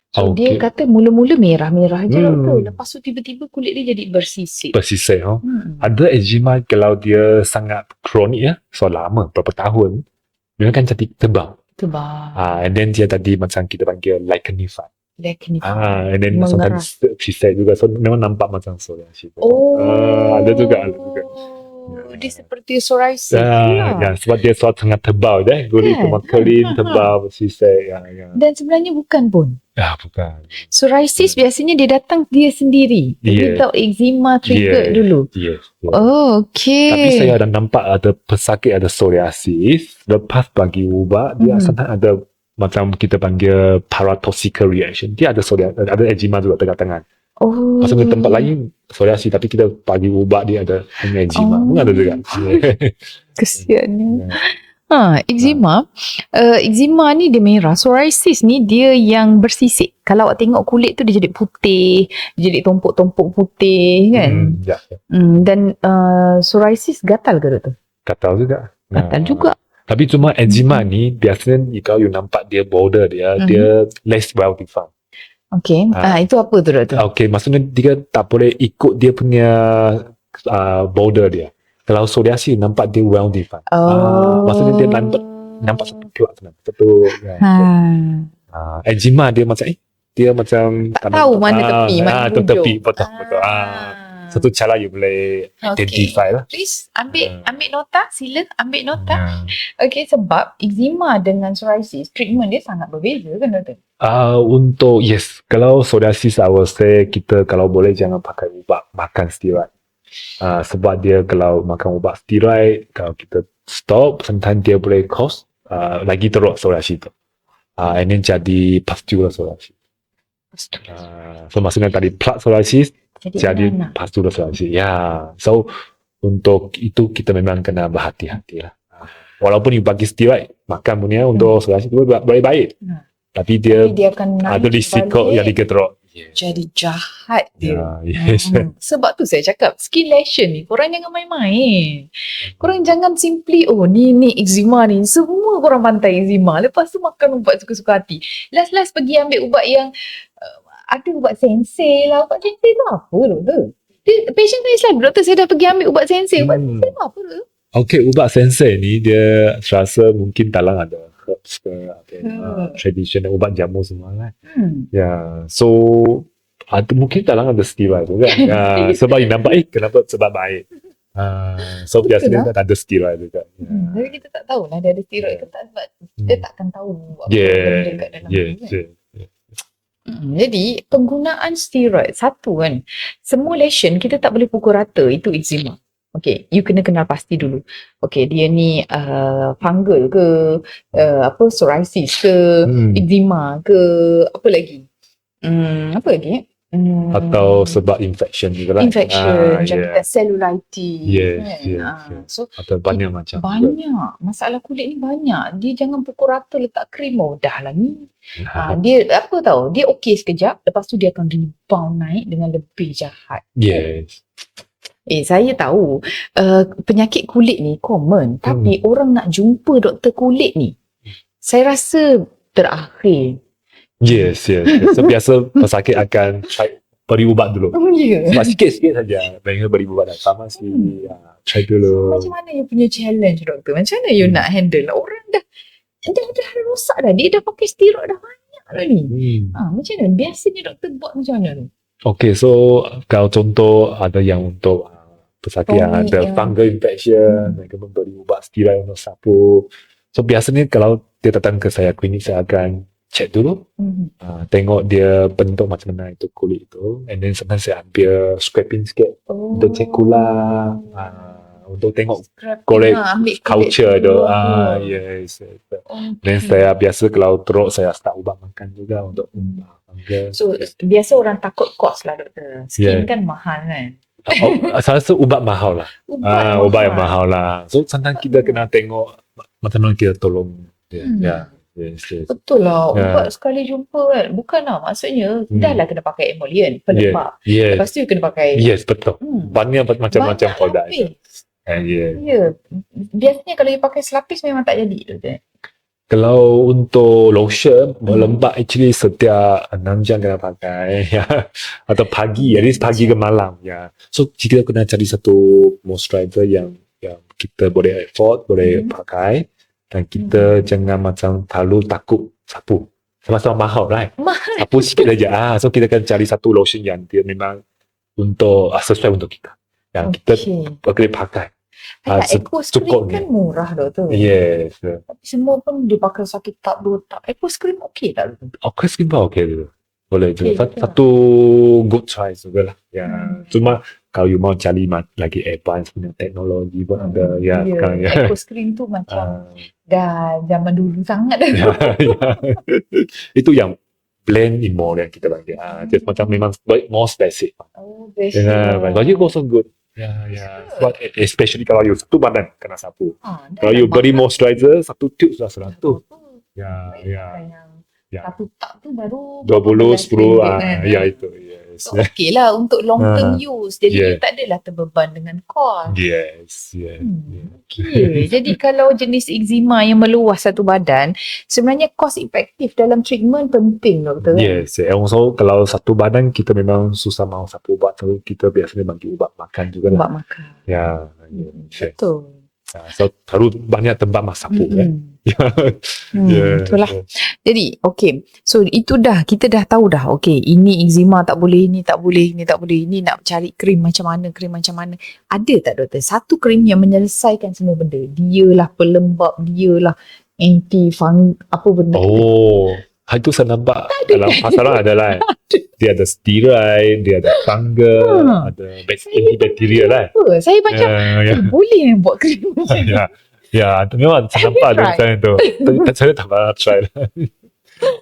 So dia kata mula-mula merah-merah je doktor. Lepas tu tiba-tiba kulit dia jadi bersisik. Bersisik. Ada eczema kalau dia sangat kronik ya, so lama, berapa tahun, dia kan jadi tebal. And then dia tadi macam kita panggil lichenified. And then sometimes sisik juga. So memang nampak macam psoriasis. Ada juga. Dia seperti psoriasis sebab dia sangat tebal kulit semua kering, tebal, bersisik. Dan sebenarnya bukan pun. Bukan. Psoriasis biasanya dia datang dia sendiri. Without eczema trigger dulu. Okay. Tapi saya ada nampak ada pesakit ada psoriasis, lepas bagi ubat dia sometimes ada macam kita panggil paratoxical reaction. Dia ada ada eczema juga tengah-tengah. Maksudnya tempat lain psoriasis tapi kita bagi ubat dia ada hanya eczema. Mungkin ada juga. Kesiannya. Eczema. Eczema ni dia merah. Psoriasis ni dia yang bersisik. Kalau awak tengok kulit tu dia jadi putih, dia jadi tumpuk-tumpuk putih kan. Dan psoriasis gatal ke doktor? Gatal juga. Gatal juga. Tapi cuma eczema ni biasanya kalau you nampak dia border dia less well defined. Okay. Itu apa tu doktor? Okay, maksudnya dia tak boleh ikut dia punya border dia. Kalau psoriasis nampak dia well defined. Maksudnya dia nampak satu plot satu. Eczema dia macam dia macam tak tahu mana tepi, mana hujung. Tepi betul. Satu cara you boleh identify lah. Please ambil nota, sila ambil nota. Okay, sebab eczema dengan psoriasis treatment dia sangat berbeza kan doktor? Untuk kalau psoriasis I will say kita kalau boleh jangan pakai ubat, makan steroid. Sebab dia kalau makan ubat steroid, kalau kita stop, sometimes dia boleh cause lagi teruk psoriasis tu. And then jadi pustular psoriasis. So maksudnya tadi plaque psoriasis jadi pustular psoriasis. So untuk itu kita memang kena berhati-hati lah. Walaupun you bagi steroid, makan punya untuk psoriasis itu baik-baik. Tapi dia akan ada risiko yang lagi teruk. Jadi jahat dia. Sebab tu saya cakap skin lesion ni korang jangan main-main. Korang jangan simply ni eczema ni, semua korang pantai eczema, lepas tu makan ubat suka-suka hati. Last pergi ambil ubat yang ada ubat sensei lah. Ubat sensei tu apa doktor? Patient saya selalu, doktor saya dah pergi ambil ubat sensei. Ubat sensei tu apa doktor? Okay, ubat sensei ni dia rasa mungkin dalam ada herbs ke traditional ubat jamu semua kan. So ada mungkin dalam ada steroid tu kan. Sebab you nampak kenapa sebab baik. So biasanya ada steroid juga. Tapi kita tak tahu lah dia ada steroid ke tak, sebab dia takkan tahu apa benda kat dalam tu kan. Jadi penggunaan steroid satu kan, semua lesion kita tak boleh pukul rata itu eczema. Okay, you kena kenal pasti dulu. Okay, dia ni fungal ke, psoriasis ke, eczema ke, apa lagi? Apa lagi? Atau sebab infection juga lah. Infection, macam cellulitis. Yes. So, atau banyak macam. Banyak. Masalah kulit ni banyak. Dia jangan pukul rata letak krim. Dah lah ni. Dia apa tahu? Dia okey sekejap. Lepas tu dia akan rebound naik dengan lebih jahat. Yes. Saya tahu penyakit kulit ni common. Tapi orang nak jumpa doktor kulit ni, saya rasa terakhir. Yes. So biasa pesakit akan try beri ubat dulu. Sebab sikit-sikit saja. Mereka beri ubat dah sama try dulu. Macam mana you punya challenge doktor? Macam mana you nak handle? Orang dah rosak dah. Dia dah pakai steroid dah banyak dah ni. Macam mana? Biasanya doktor buat macam mana tu? Okay, so kalau contoh ada yang untuk pesakit yang ada fungal infection, mereka memberi ubat steroid untuk sapu. So biasanya kalau dia datang ke saya klinik, saya akan check dulu, tengok dia bentuk macam mana itu kulit itu, and then sometimes saya ambil scraping sikit untuk cek kulang, untuk tengok korek culture tu. Yes. Dan saya biasa kalau teruk saya start ubat makan juga untuk fungal. So biasa orang takut cost lah doktor. Skin kan mahal kan. Saya rasa ubat mahal lah. Ubat yang mahal lah. So sometimes kita kena tengok macam mana kita tolong dia. Yes. Betul lah. Ubat sekali jumpa kan. Bukan lah. Maksudnya dah lah kena pakai emollient, pelembab. Yes. Lepas tu kena pakai. Yes, betul. Banyak macam-macam produk. Yeah. Ya. Biasanya kalau you pakai selapis memang tak jadi doktor. Kalau untuk lotion, melembab actually setiap 6 jam kena pakai. Ya. Atau pagi, at least pagi ke malam. Ya. So, kita kena cari satu moisturizer yang kita boleh afford, boleh pakai. Dan kita jangan macam terlalu takut sapu. Sama-sama mahal, right? Mahal. Sapu sikit saja. So, kita akan cari satu lotion yang dia memang untuk sesuai untuk kita. Yang kita boleh pakai. Aquascreen kan murah doktor. Yes. Tapi semua pun dia pakai sakit tak 2 tak. Aquascreen okey tak doktor? Aquascreen pun okey tu. Boleh tu. Satu good choice juga lah. Ya. Cuma kalau you mau cari lagi advance punya teknologi pun ada. Ya, sekarang ya. Aquascreen tu macam dah zaman dulu sangat dah. Itu yang blend in more yang kita bagi. Just macam memang more basic. Oh, basic. But you also good. Ya. But especially kalau you satu badan kena sapu. Kalau you beri moisturizer, satu tube sudah 100. Ya. Satu tak tu baru 20, 10. Ya, itu. Yes. So, okey lah untuk long term use. Jadi you tak adalah terbeban dengan cost. Yes. Okay. Jadi kalau jenis eczema yang meluas satu badan, sebenarnya cost efektif dalam treatment penting doktor. Yes. Also kalau satu badan kita memang susah mau sapu ubat, so kita biasanya bagi ubat makan juga. Ubat makan. Ya. Betul. So terlalu banyak tempat sapu. Itulah. Jadi so itu kita dah tahu dah. Ini eczema tak boleh, ini tak boleh, ini tak boleh, ini nak cari krim macam mana. Ada tak doktor satu krim yang menyelesaikan semua benda? Dialah pelembab, dialah anti fung apa benda? Itu saya nampak dalam pasaran adalah dia ada steroid, dia ada fungal, ada antibakteria lah. Saya macam boleh buat krim macam ni. Ya, memang saya nampak ada macam itu. Saya tak pernah try lah.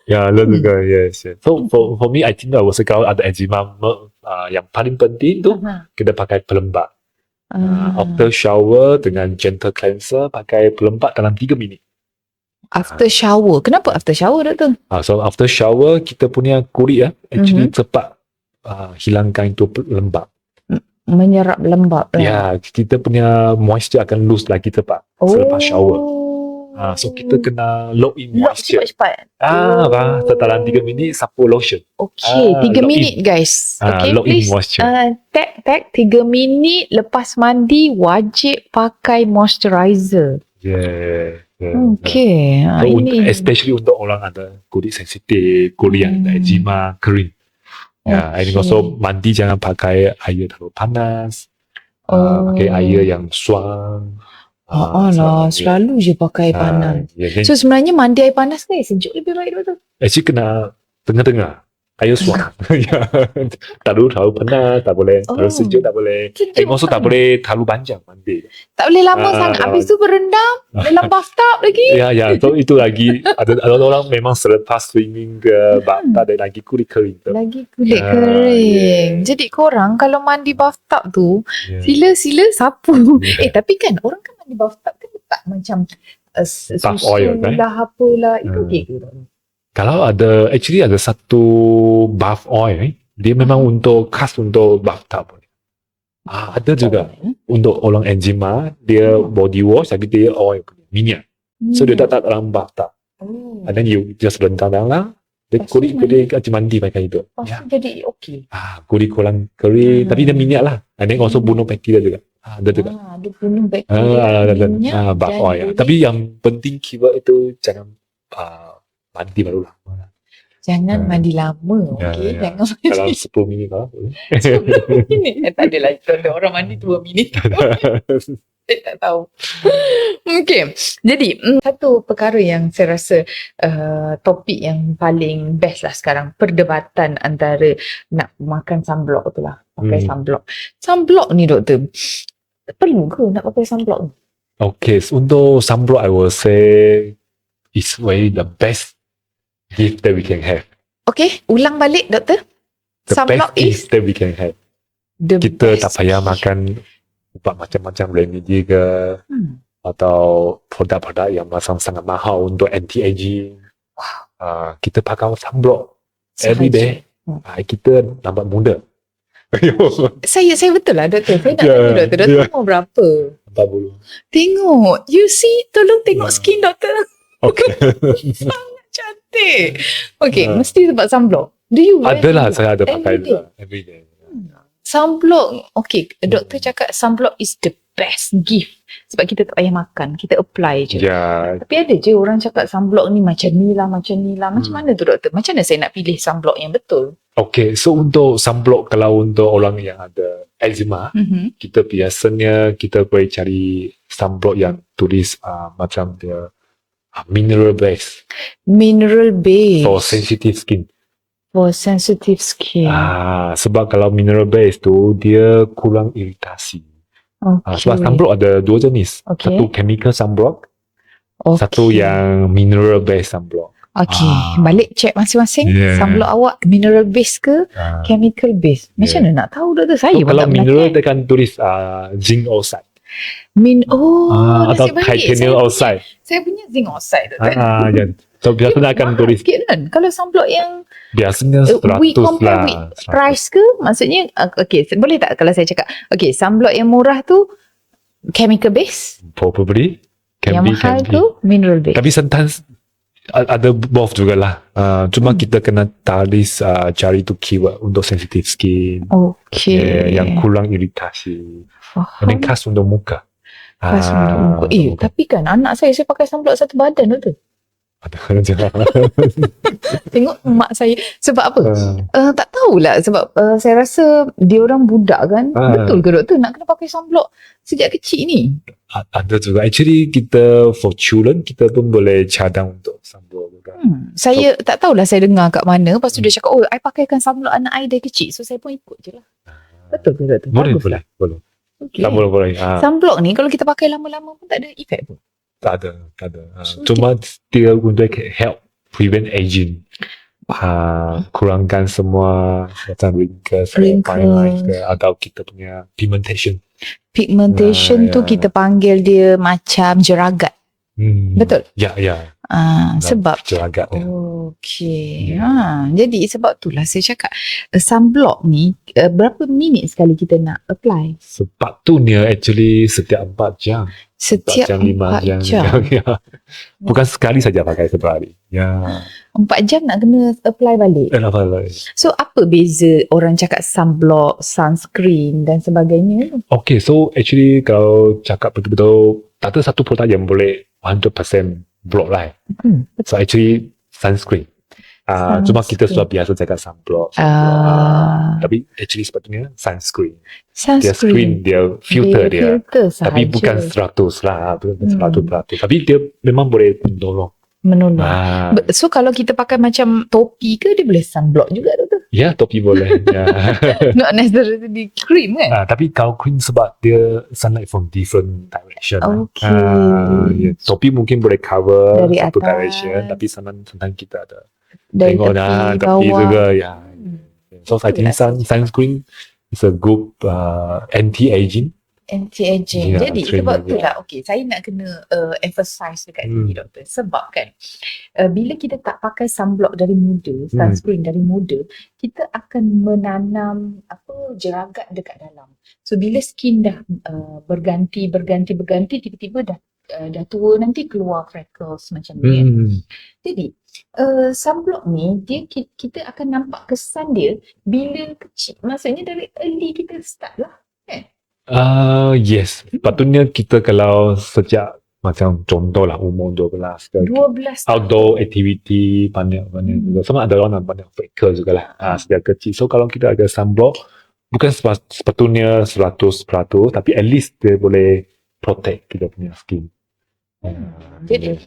Ya, lalu juga, yes. So, for me, I think kalau ada eczema, yang paling penting tu, kita pakai pelembab. After shower dengan gentle cleanser, pakai pelembab dalam 3 minit. After shower. Kenapa after shower doktor? So, after shower, kita punya kulit actually cepat hilangkan itu lembab. Menyerap lembab. Ya, kita punya moisture akan lose lagi cepat selepas shower. So kita kena lock in moisture. Cepat-cepat. Setelah 3 minit sapu lotion. 3 minit guys. Lock please. In moisture. Tag 3 minit lepas mandi wajib pakai moisturizer. Yeah. So, ini especially untuk orang ada kulit sensitif, kulit yang ada eczema, kering. And also mandi jangan pakai air terlalu panas. Pakai air yang suam. Selalu je pakai air panas. So sebenarnya mandi air panas ke sejuk lebih baik doktor? Actually kena tengah-tengah. Air suam. Terlalu panas tak boleh. Terlalu sejuk tak boleh. Also tak boleh terlalu panjang mandi. Tak boleh lama sangat. Habis tu berendam dalam bathtub lagi. Ya. So itu lagi ada orang memang selepas swimming ke bathtub ada lagi kulit kering. Lagi kulit kering. Jadi korang kalau mandi bathtub tu sila sapu. Tapi kan orang kan mandi bathtub kan letak macam susu lah apalah. Itu okey ke? Kalau actually ada satu bath oil, dia memang khas untuk bathtub. Ada juga untuk orang eczema, dia body wash tapi dia oil, minyak. So dia tak dalam bathtub. And then you just rendam dalam, dia kulit mandi pakai itu. Jadi okey. Kulit kurang kering, tapi dia minyak lah. And then also bunuh bakteria juga. Ada juga. Ada bunuh bakteria. Minyak. Bath oil. Tapi yang penting keyword itu jangan mandi baru lama. Jangan mandi lama, okey? Jangan mandi dalam 10 minit lah. 10 minit. Tak adalah itu. Ada orang mandi 2 minit. Saya tak tahu. Okey. Jadi, satu perkara yang saya rasa topik yang paling best lah sekarang. Perdebatan antara nak makan sunblock tu lah. Pakai sunblock. Sunblock ni doktor, perlu ke nak pakai sunblock? Okay, so untuk sunblock I will say it's really the best gift that we can have. Okay, ulang balik doktor. The sunblock best gift that we can have. Kita tak payah makan ubat macam-macam remedy ke atau produk-produk yang macam sangat mahal untuk anti-aging. Kita pakai sunblock every day. Kita nampak muda. Saya betul lah doktor. Saya nak tanya doktor umur berapa? 40. Tengok. You see, tolong tengok skin doktor. Okay. Sangat cantik. Okay, mesti sebab sunblock. Do you wear Adalah sunblock saya ada pakai every day? every day. Sunblock, okay, doktor cakap sunblock is the best gift. Sebab kita tak payah makan, kita apply je. Ya, Tapi ada je orang cakap sunblock ni macam ni lah, macam ni lah. Macam mana tu doktor? Macam mana saya nak pilih sunblock yang betul? okay. So untuk sunblock, kalau untuk orang yang ada eczema, kita biasanya kita boleh cari sunblock yang tulis macam dia mineral base Mineral base. for sensitive skin. For sensitive skin. Sebab kalau mineral base tu dia kurang iritasi. Okay. Sebab sunblock ada dua jenis. Okay. Satu chemical sunblock, Okay. satu yang mineral base sunblock. Okay, balik check masing-masing. Yeah. Sunblock awak mineral base ke chemical base? Macam mana nak tahu doktor? Saya So, pun kalau tak mineral pernah dia akan tulis zinc oxide nasib atau baik. titanium oxide. Saya punya zinc oxide doktor. Ya. So biasanya akan Mahal tulis sikit kan? Kalau sunblock yang biasanya we 100 compare lah. with price ke? Maksudnya, okay, boleh tak kalau saya cakap, okay, sunblock yang murah tu chemical base, Probably yang mahal tu mineral base. Tapi sometimes ada both jugalah. Cuma kita kena tulis cari tu keyword untuk sensitive skin. Okay. Yang kurang iritasi. Faham. Dan khas untuk muka. Khas untuk muka. Tapi kan anak saya pakai sunblock satu badan tu. Tengok mak saya. Sebab apa? Tak tahulah. Sebab saya rasa dia orang budak kan. Betul ke doktor nak kena pakai sunblock sejak kecil ni? Ada juga. Actually kita for children kita pun boleh cadang untuk sunblock juga. Saya tak tahulah, saya dengar kat mana. Lepas tu dia cakap, oh, I pakaikan sunblock anak I dari kecil. So saya pun ikut je lah. Betul ke doktor? Boleh, Bagus boleh, lah. boleh. Okay. Tak boleh. Sunblock ni kalau kita pakai lama-lama pun tak ada efek pun. Tak ada. Cuma dia untuk help prevent aging. Kurangkan semua macam wrinkles, fine lines ke, atau kita punya pigmentation. Pigmentation tu kita panggil dia macam jeragat. Betul? Ya. Sebab jeragat. okay. Jadi sebab itulah saya cakap sunblock ni berapa minit sekali kita nak apply? Sepatutnya actually setiap 4 jam. Setiap 5 jam. Ya. Bukan sekali saja pakai satu hari. Ya. 4 jam nak kena apply balik. So apa beza orang cakap sunblock, sunscreen dan sebagainya? Okay, so actually kalau cakap betul-betul tak ada satu produk yang boleh 100% block lah. So actually sunscreen. Cuma kita sudah biasa cakap sunblock. Tapi actually sepatutnya sunscreen. Dia screen, dia filter dia. Tapi bukan 100 lah. Bukan 100%. Tapi dia memang boleh menolong. So kalau kita pakai macam topi ke, dia boleh sunblock juga doktor? Ya, topi boleh. Not necessarily cream kan? Tapi kalau cream sebab dia sunlight from different direction. Okay. Topi mungkin boleh cover dari satu atas, direction. Tapi sometimes kita ada dari tengok tepi bawah juga. So I think sunscreen is a good anti-aging. Anti-aging. Ya, Jadi train sebab juga. itulah saya nak kena emphasize dekat sini doktor. Sebab kan bila kita tak pakai sunblock dari muda, sunscreen dari muda, kita akan menanam jeragat dekat dalam. So bila skin dah berganti tiba-tiba dah tua nanti keluar freckles macam ni. Jadi sunblock ni kita akan nampak kesan dia bila kecil. Maksudnya dari early kita start lah. Yes. Patutnya kita kalau sejak macam contoh lah umur 12 ke 12 outdoor activity banyak juga. Sama ada orang banyak freckles juga lah sejak kecil. So kalau kita ada sunblock bukan sepatutnya 100% tapi at least dia boleh protect kita punya skin.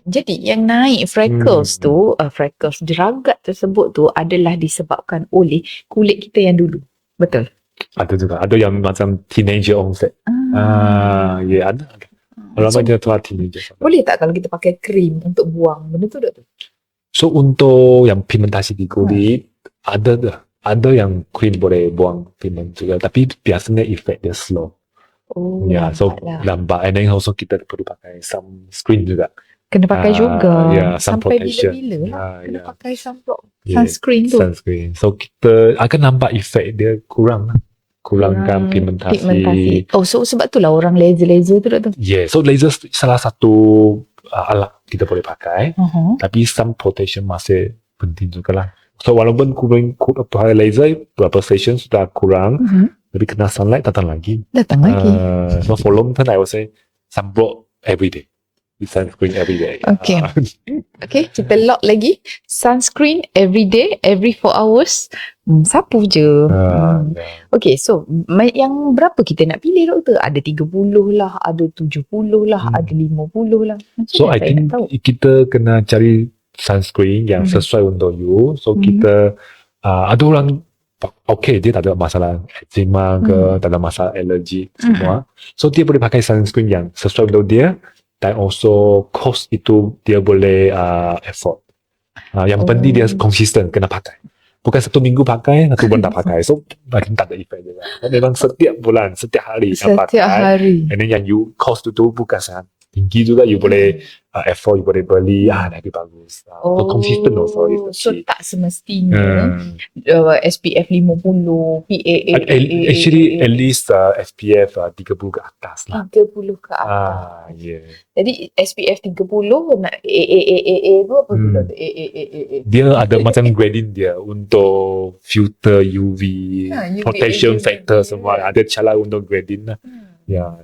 Jadi yang naik freckles tu, freckles jeragat tersebut tu adalah disebabkan oleh kulit kita yang dulu. Betul? Ada juga. Ada yang macam teenager onset. Ya ada. Lama dia tua teenager. Boleh tak kalau kita pakai krim untuk buang benda tu doktor? So untuk yang pigmentasi di kulit ada yang krim boleh buang pigment juga. Tapi biasanya efek dia slow. So lambat. And then also kita perlu pakai sunscreen juga. Kena pakai juga. Sun Sampai protection. bila-bila lah kena pakai sunblock. Sunscreen tu. Sunscreen. So kita akan nampak efek dia kurang lah. kurangkan pigmentasi. Oh, so sebab tu lah orang laser tu, Doktor. Yeah, so laser salah satu alat kita boleh pakai. Tapi some protection masih penting juga lah. So walaupun pakai laser, beberapa session sudah kurang, tapi kena sunlight datang lagi. So for long term, I would say sunblock every day. With sunscreen every day. Okay. Okay, kita lock lagi. Sunscreen every day, every 4 hours. Sapu je. Okay, so yang berapa kita nak pilih, Doktor? Ada 30 lah, ada 70 lah, ada 50 lah. So I think kita kena cari sunscreen yang sesuai untuk you. So kita ada orang okay, dia tak ada masalah eczema ke, tak ada masalah alergi semua. So dia boleh pakai sunscreen yang sesuai untuk dia, dan also cost itu dia boleh afford. Yang penting dia konsisten, kena pakai. Bukan 1 minggu pakai, 1 bulan tak pakai. So makin tak ada efek juga. Memang setiap bulan, setiap hari pakai. And then yang you cost itu bukan sangat tinggi juga, you boleh afford, you boleh beli, lagi bagus. So consistent also is the So key. tak semestinya SPF 50, PAA. Actually at least SPF 30 ke atas lah. 30 ke atas. Yeah. Jadi SPF 30 nak AAA tu apa tu? Dia ada macam grading dia untuk filter UV, protection factor semua. Ada cara untuk grading lah.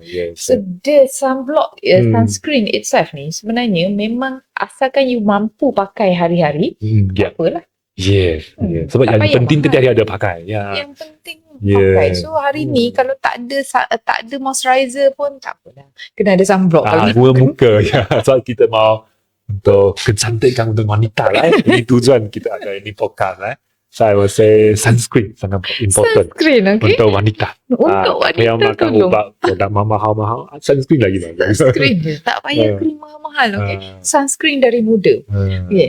Yes. So the sunblock sunscreen itself ni sebenarnya memang asalkan you mampu pakai hari-hari, tak apalah. Yes. Sebab yang penting tadi ada pakai. Yang penting pakai. So hari ni kalau tak ada moisturizer pun tak apalah. Kena ada sunblock. Guna muka. So kita mau untuk kecantikan untuk wanita lah. Ini tujuan kita ada ini podcast . So I would say sunscreen sangat important. Sunscreen, okay. Untuk wanita. Untuk wanita yang makan ubat produk mahal-mahal, sunscreen lagi bagus. Sunscreen je. Tak payah krim mahal-mahal, okay. Sunscreen dari muda.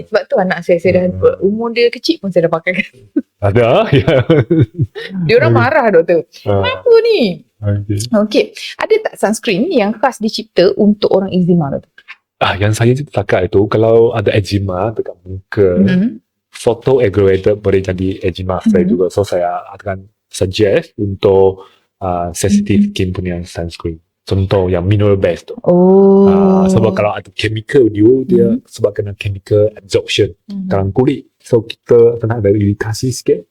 Sebab tu anak saya dah umur dia kecil pun saya dah pakai. Ada? Dia orang marah, Doktor. Apa ni? Okay. Ada tak sunscreen yang khas dicipta untuk orang eczema, Doktor? Yang saya pakai itu, kalau ada eczema dekat muka, photo aggravated boleh jadi eczema flare juga. So saya akan suggest untuk sensitive skin punya sunscreen. Contoh yang mineral based tu. Sebab kalau ada chemical dia sebab kena chemical absorption dalam kulit. So kita kena ada iritasi sikit.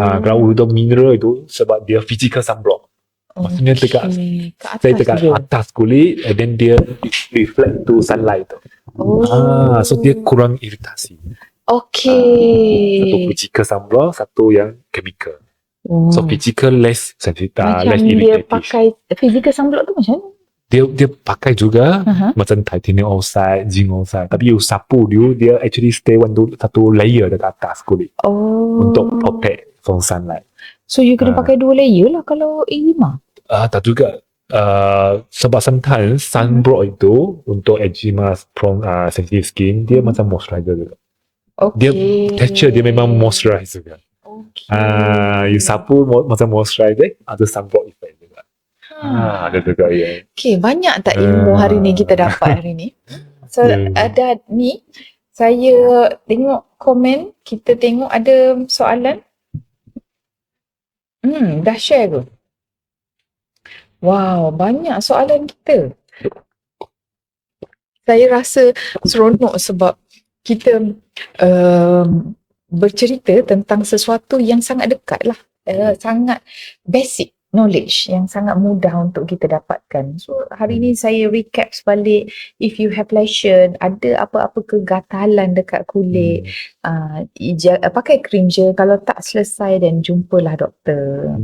Kalau untuk mineral itu sebab dia physical sunblock. Maksudnya dekat atas kulit, and then dia reflect to sunlight tu. So dia kurang iritasi. Satu physical sunblock, satu yang chemical. So physical less sensitive, less irritative. Dia pakai physical sunblock tu macam mana? Dia pakai juga macam titanium oxide, zinc oxide. Tapi you sapu dia actually stay satu layer dekat atas kulit. Untuk protect from sunlight. So you kena pakai 2 layer lah kalau eczema? Tak juga. Sebab sometimes sunblock itu untuk eczema prone sensitive skin, dia macam moisturizer juga. Dia texture dia memang moisturize juga. You sapu macam moisturizer, ada sunblock effect juga. Ada juga, Okay, banyak tak ilmu hari ni kita dapat hari ni? So ada ni, saya tengok komen, kita tengok ada soalan. Dah share ke? Wow, banyak soalan kita. Saya rasa seronok sebab kita bercerita tentang sesuatu yang sangat dekat lah. Sangat basic knowledge yang sangat mudah untuk kita dapatkan. So hari ni saya recap sebalik, if you have lesion, ada apa-apa kegatalan dekat kulit, pakai krim je. Kalau tak selesai, dan jumpalah doktor.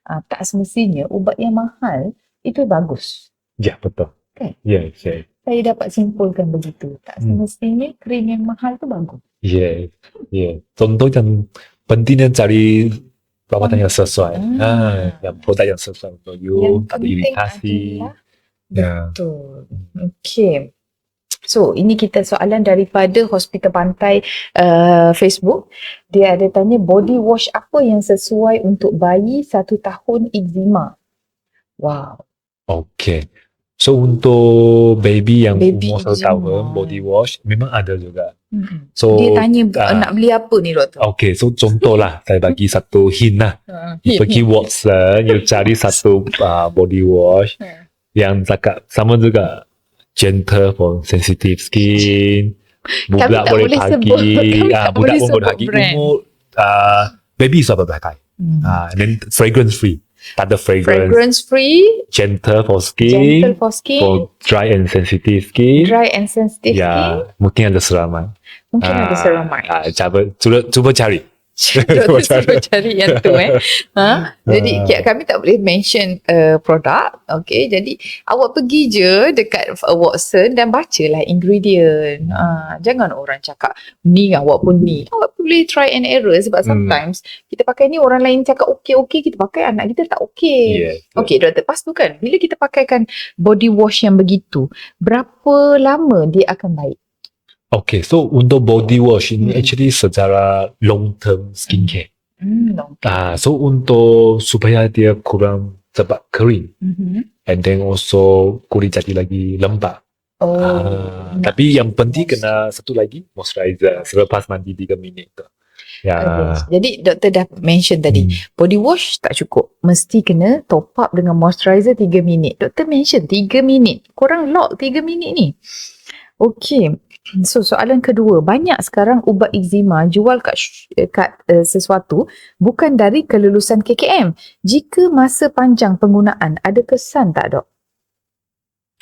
Tak semestinya ubat yang mahal itu bagus. Ya, betul. Okay. Yes. Saya dapat simpulkan begitu. Tak semestinya krim yang mahal tu bagus. Yes. Contoh yang pentingnya cari perawatan yang sesuai. Yang produk yang sesuai untuk you, tak ada iritasi. Betul. Okay. So, ini kita soalan daripada Hospital Pantai Facebook. Dia ada tanya, body wash apa yang sesuai untuk bayi 1 tahun eczema? Wow. Okay. So untuk baby yang Baby umur 1 eczema. tahun, body wash memang ada juga. Mm-mm. So Dia tanya nak beli apa ni doktor? okay, so contohlah saya bagi satu hint lah. You pergi Watson, you cari satu body wash yang cakap sama juga gentle for sensitive skin. Budak tak boleh boleh pakai, kami tak budak boleh pun boleh sebut pakai. brand. Umur baby siapa pakai. And then fragrance free. Tak ada fragrance. Fragrance free, Gentle for gentle skin. for skin, For dry and sensitive skin. dry and sensitive skin. Ya, mungkin ada seramai. Mungkin ada seramai. Cuba cari. Doktor suruh cari yang tu Jadi kami tak boleh mention produk. Okay, jadi awak pergi je dekat Watson dan bacalah ingredient. Jangan orang cakap ni awak pun ni. Awak boleh try and error sebab sometimes kita pakai ni orang lain cakap okey kita pakai, anak kita tak okey. Yes. Okey doktor, lepas tu kan bila kita pakaikan body wash yang begitu, berapa lama dia akan baik? Okay, so untuk body wash ini actually secara long term skincare. So untuk supaya dia kurang cepat kering, and then also kulit jadi lagi lembab. Tapi yang penting kena satu lagi moisturizer selepas mandi 3 minit tu. Ya. Jadi doktor dah mention tadi body wash tak cukup, mesti kena top up dengan moisturizer 3 minit. Doktor mention 3 minit, korang lock 3 minit ni. Okay, so soalan kedua, banyak sekarang ubat eczema jual kat sesuatu bukan dari kelulusan KKM. Jika masa panjang penggunaan, ada kesan tak dok?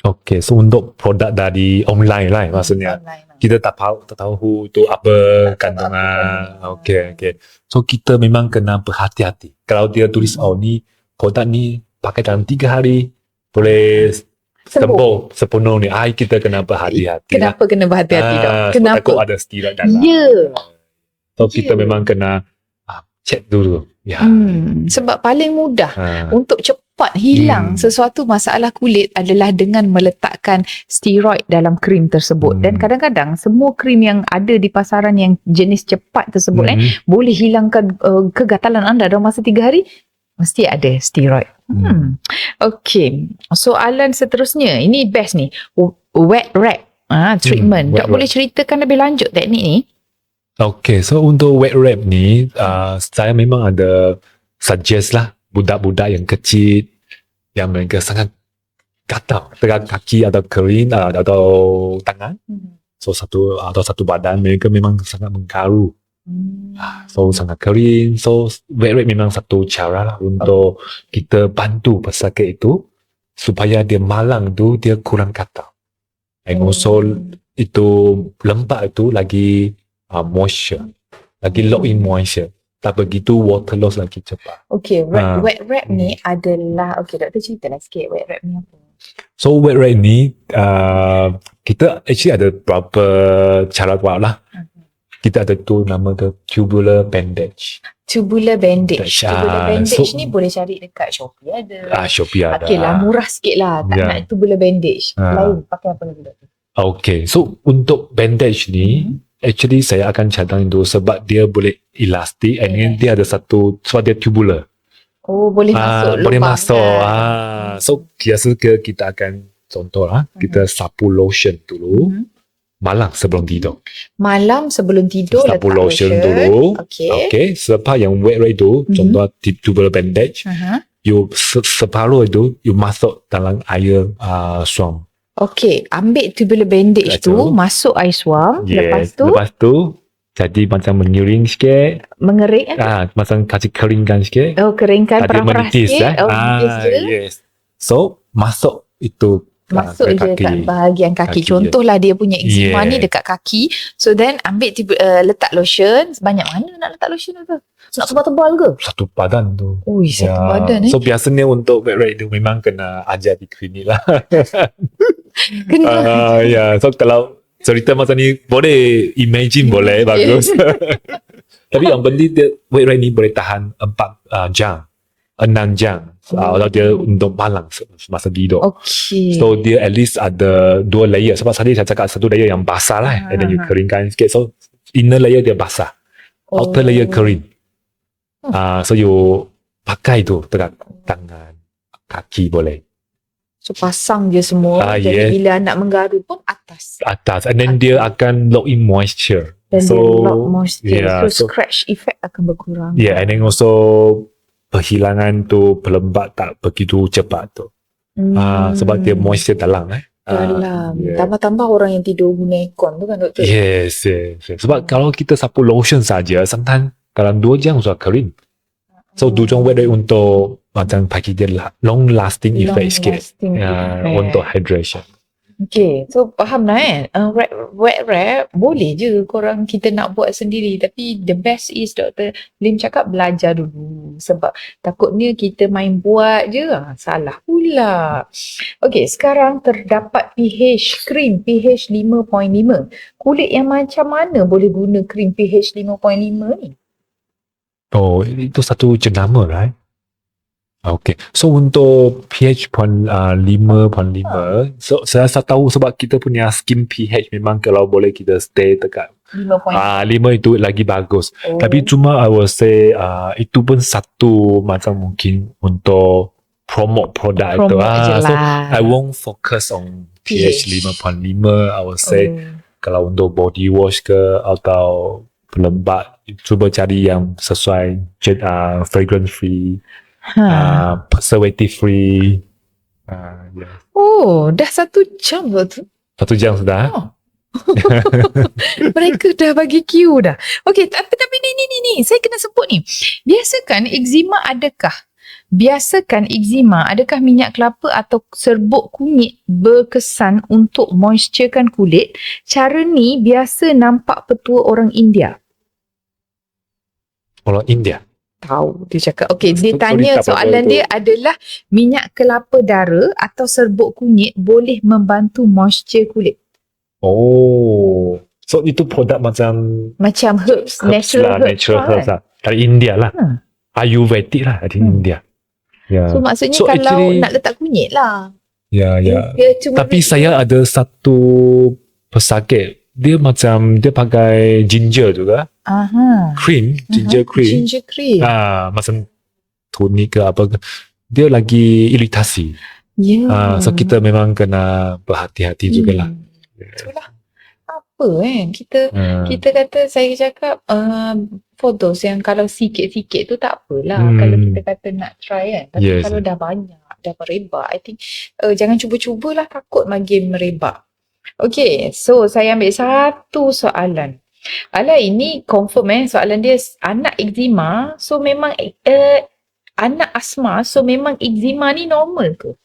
Okay, so untuk produk dari online lah maksudnya. Kita tak tahu tu apa kandungan. Okay. So kita memang kena berhati-hati. Kalau dia tulis ni produk ni pakai dalam 3 hari boleh sembuh sepenuh ni. Kita kena berhati-hati. Kenapa kena berhati-hati dok? Kenapa? Takut ada steroid dalam. So kita memang kena check dulu. Sebab paling mudah untuk cepat hilang sesuatu masalah kulit adalah dengan meletakkan steroid dalam krim tersebut. Dan kadang-kadang semua krim yang ada di pasaran yang jenis cepat tersebut boleh hilangkan kegatalan anda dalam masa 3 hari. Mesti ada steroid. Okay. Soalan seterusnya. Ini best ni. Wet wrap treatment. Dok boleh ceritakan lebih lanjut teknik ni? Okay. So untuk wet wrap ni, saya memang ada suggest lah budak-budak yang kecil yang mereka sangat gatal dekat kaki atau kering atau tangan. So satu badan mereka memang sangat mengkaru. So sangat kering. So wet wrap memang satu cara lah untuk kita bantu pesakit itu supaya dia malang tu dia kurang gatal. And also itu lembab itu lagi moisture, lagi lock in moisture. Tak begitu water loss lagi cepat. Okay, wet wrap ni adalah, okay doktor ceritalah sikit wet wrap ni apa? So wet wrap ni kita actually ada beberapa cara buat lah. Kita ada tu nama tu tubular bandage. Tubular bandage. Tubular bandage so, ni boleh cari dekat Shopee ada. Shopee ada. Okay lah, murah sikit lah. Tak nak tubular bandage. Lain, pakai apa lagi doktor? Okay, so untuk bandage ni, actually saya akan cadang itu sebab dia boleh elastik and then dia ada satu, sebab dia tubular. Oh, boleh masuk lubang. Boleh masuk. So biasa kita akan contoh lah, kita sapu lotion dulu. Malam sebelum tidur. Malam sebelum tidur sapu lotion dulu. Okay. Selepas yang wet wrap itu, contoh tubular bandage, you separuh itu, you masuk dalam air suam. Okay, ambil tubular bandage tu, masuk air suam. Lepas tu, jadi macam mengiring sikit. Mengering kan? Macam kasih keringkan sikit. Oh, keringkan perah-perah sikit. Yes. So, masuk itu. Masuk je kat bahagian kaki. Contohlah dia punya eczema ni dekat kaki. So then ambil letak lotion. Sebanyak mana nak letak lotion tu? Nak tebal-tebal ke? Satu badan tu. Satu badan So biasanya untuk wet wrap tu memang kena ajar di klinik lah. Kena. So kalau cerita macam ni boleh imagine boleh bagus. Tapi yang penting dia wet wrap ni boleh tahan 4 jam. 6 jam. Kalau dia untuk malang masa tidur. Okay. So dia at least ada 2 layer. Sebab tadi saya cakap satu layer yang basah lah. And then you keringkan sikit. So inner layer dia basah. Outer layer kering. So you pakai tu dekat tangan, kaki boleh. So pasang je semua. Jadi Yes. bila anak menggaru pun atas. Atas. And then dia akan lock in moisture. Dan dia lock moisture. Yeah, So scratch effect akan berkurang. yeah, and then also perhilangan tu pelembab tak begitu cepat tu. Sebab dia moisture dalam Dalam. yeah. Tambah-tambah orang yang tidur guna aircon tu kan doktor? Yes. Sebab kalau kita sapu lotion saja, sometimes dalam 2 jam sudah kering. So tujuan wet untuk macam bagi dia long lasting effect sikit. Long-lasting effect. Untuk hydration. Okay, so faham lah wet wrap boleh je korang kita nak buat sendiri, tapi the best is Dr. Lim cakap belajar dulu, sebab takutnya kita main buat je salah pula. Okay, sekarang terdapat krim pH 5.5. Kulit yang macam mana boleh guna krim pH 5.5 ni? Oh, itu satu jenama, right? Okay. So untuk pH 5.5, so saya tahu sebab kita punya skin pH memang kalau boleh kita stay dekat 5.5. 5 itu lagi bagus. Tapi cuma I will say itu pun satu macam mungkin untuk promote produk itu. So I won't focus on pH 5.5. I will say kalau untuk body wash ke atau pelembab, cuba cari yang sesuai fragrance free. Preservative free. Yeah. Oh, dah 1 jam lah tu. 1 jam sudah. Mereka dah bagi queue dah. Okay, tapi ni saya kena sebut ni. Biasakan eczema adakah minyak kelapa atau serbuk kunyit berkesan untuk moisturekan kulit? Cara ni biasa nampak petua orang India. Orang India. Tahu dia cakap. Okey, dia tanya soalan dia adalah minyak kelapa dara atau serbuk kunyit boleh membantu moisture kulit. Oh, so itu produk macam herbs natural herbs lah. Dari India lah. Ayurvedic lah dari India. Yeah. So maksudnya kalau actually, nak letak kunyit lah. Ya. Tapi saya ada satu pesakit, dia pakai ginger juga. Cream, ginger cream. Ginger cream. Macam tonik ke apa ke. Dia lagi iritasi. So kita memang kena berhati-hati jugalah. Itulah. Apa kita kata, saya cakap for those yang kalau sikit-sikit tu tak apalah. Kalau kita kata nak try kan. Tapi kalau dah banyak, dah merebak, I think jangan cuba-cubalah, takut makin merebak. Okay, so saya ambil satu soalan. Alah, ini confirm soalan dia, anak eczema, so memang anak asma, so memang eczema ni normal ke?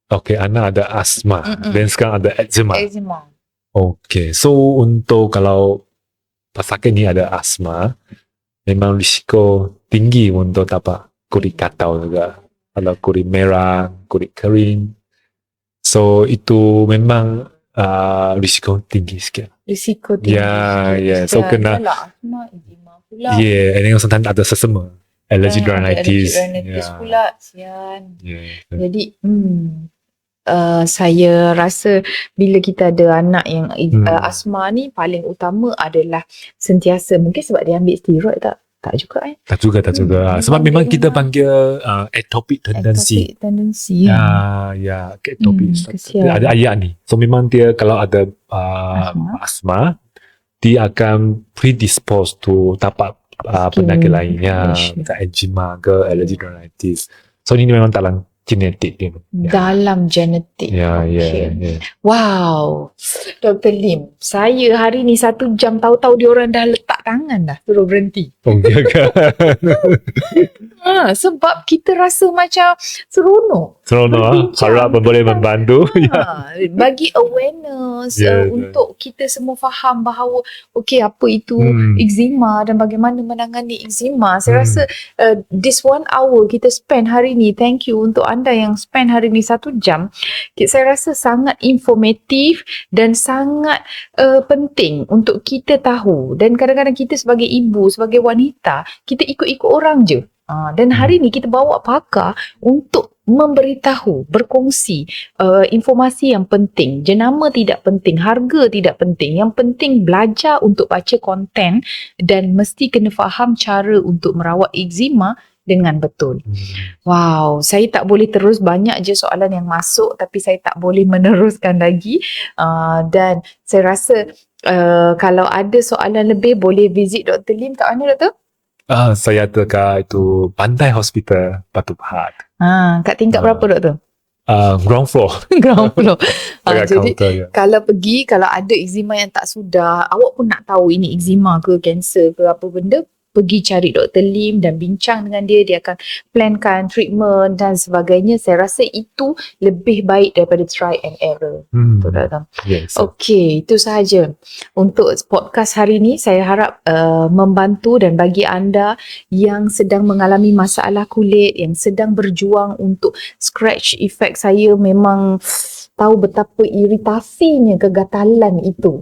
Okay, anak ada asma, dan sekarang ada eczema. Okay, so untuk kalau pesakit ni ada asma, memang risiko tinggi untuk dapat kulit gatal juga. Kalau kulit merah, kulit kering. So itu memang risiko tinggi sikit. Risiko tinggi. Yeah. So kena. Asma, eczema pula. Yeah, and then sometimes ada sesama. Allergic rhinitis. Pula, sian. Yeah. Jadi, saya rasa bila kita ada anak yang asma ni, paling utama adalah sentiasa, mungkin sebab dia ambil steroid tak juga Tak juga. Sebab memang kita panggil atopic tendency. Ya, atopic. Ada ayat ni. So memang dia kalau ada asma, dia akan predispose to dapat penyakit lainnya, eczema ke allergic rhinitis. So ini memang dalam genetik dia. Dalam genetik. Okay. Wow. Dr. Lim, saya hari ni 1 jam tahu-tahu dia orang dah letak tangan dah suruh berhenti. Sebab kita rasa macam seronok. Harap boleh membantu. Bagi awareness untuk kita semua faham bahawa okay, apa itu eczema dan bagaimana menangani eczema. Saya rasa this 1 hour kita spend hari ni, thank you untuk anda yang spend hari ni 1 jam. Saya rasa sangat informatif dan sangat penting untuk kita tahu. Dan kadang-kadang kita sebagai ibu, sebagai wanita, kita ikut-ikut orang je. Dan hari ni kita bawa pakar untuk memberitahu, berkongsi informasi yang penting. Jenama tidak penting, harga tidak penting. Yang penting belajar untuk baca konten dan mesti kena faham cara untuk merawat eczema dengan betul. Wow, saya tak boleh terus, banyak je soalan yang masuk tapi saya tak boleh meneruskan lagi. Dan saya rasa kalau ada soalan lebih boleh visit Dr. Lim kat mana, Doktor? Saya ada kat itu Pantai Hospital Batu Pahat. Kat tingkat berapa, Doktor? Ground floor. Ground floor. Dekat Jadi kaunter, ya. kalau ada eczema yang tak sudah, awak pun nak tahu ini eczema ke, kanser ke, apa benda, pergi cari Dr. Lim dan bincang dengan dia. Dia akan plankan treatment dan sebagainya. Saya rasa itu lebih baik daripada try and error. Betul tak? Yes. Okey, itu sahaja untuk podcast hari ini. Saya harap membantu, dan bagi anda yang sedang mengalami masalah kulit, yang sedang berjuang untuk scratch effect, saya memang tahu betapa iritasinya kegatalan itu.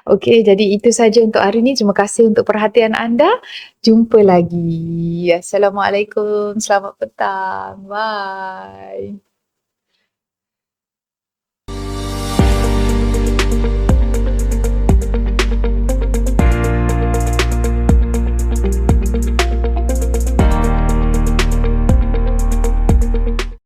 Okey, jadi itu saja untuk hari ini. Terima kasih untuk perhatian anda. Jumpa lagi. Assalamualaikum. Selamat petang. Bye.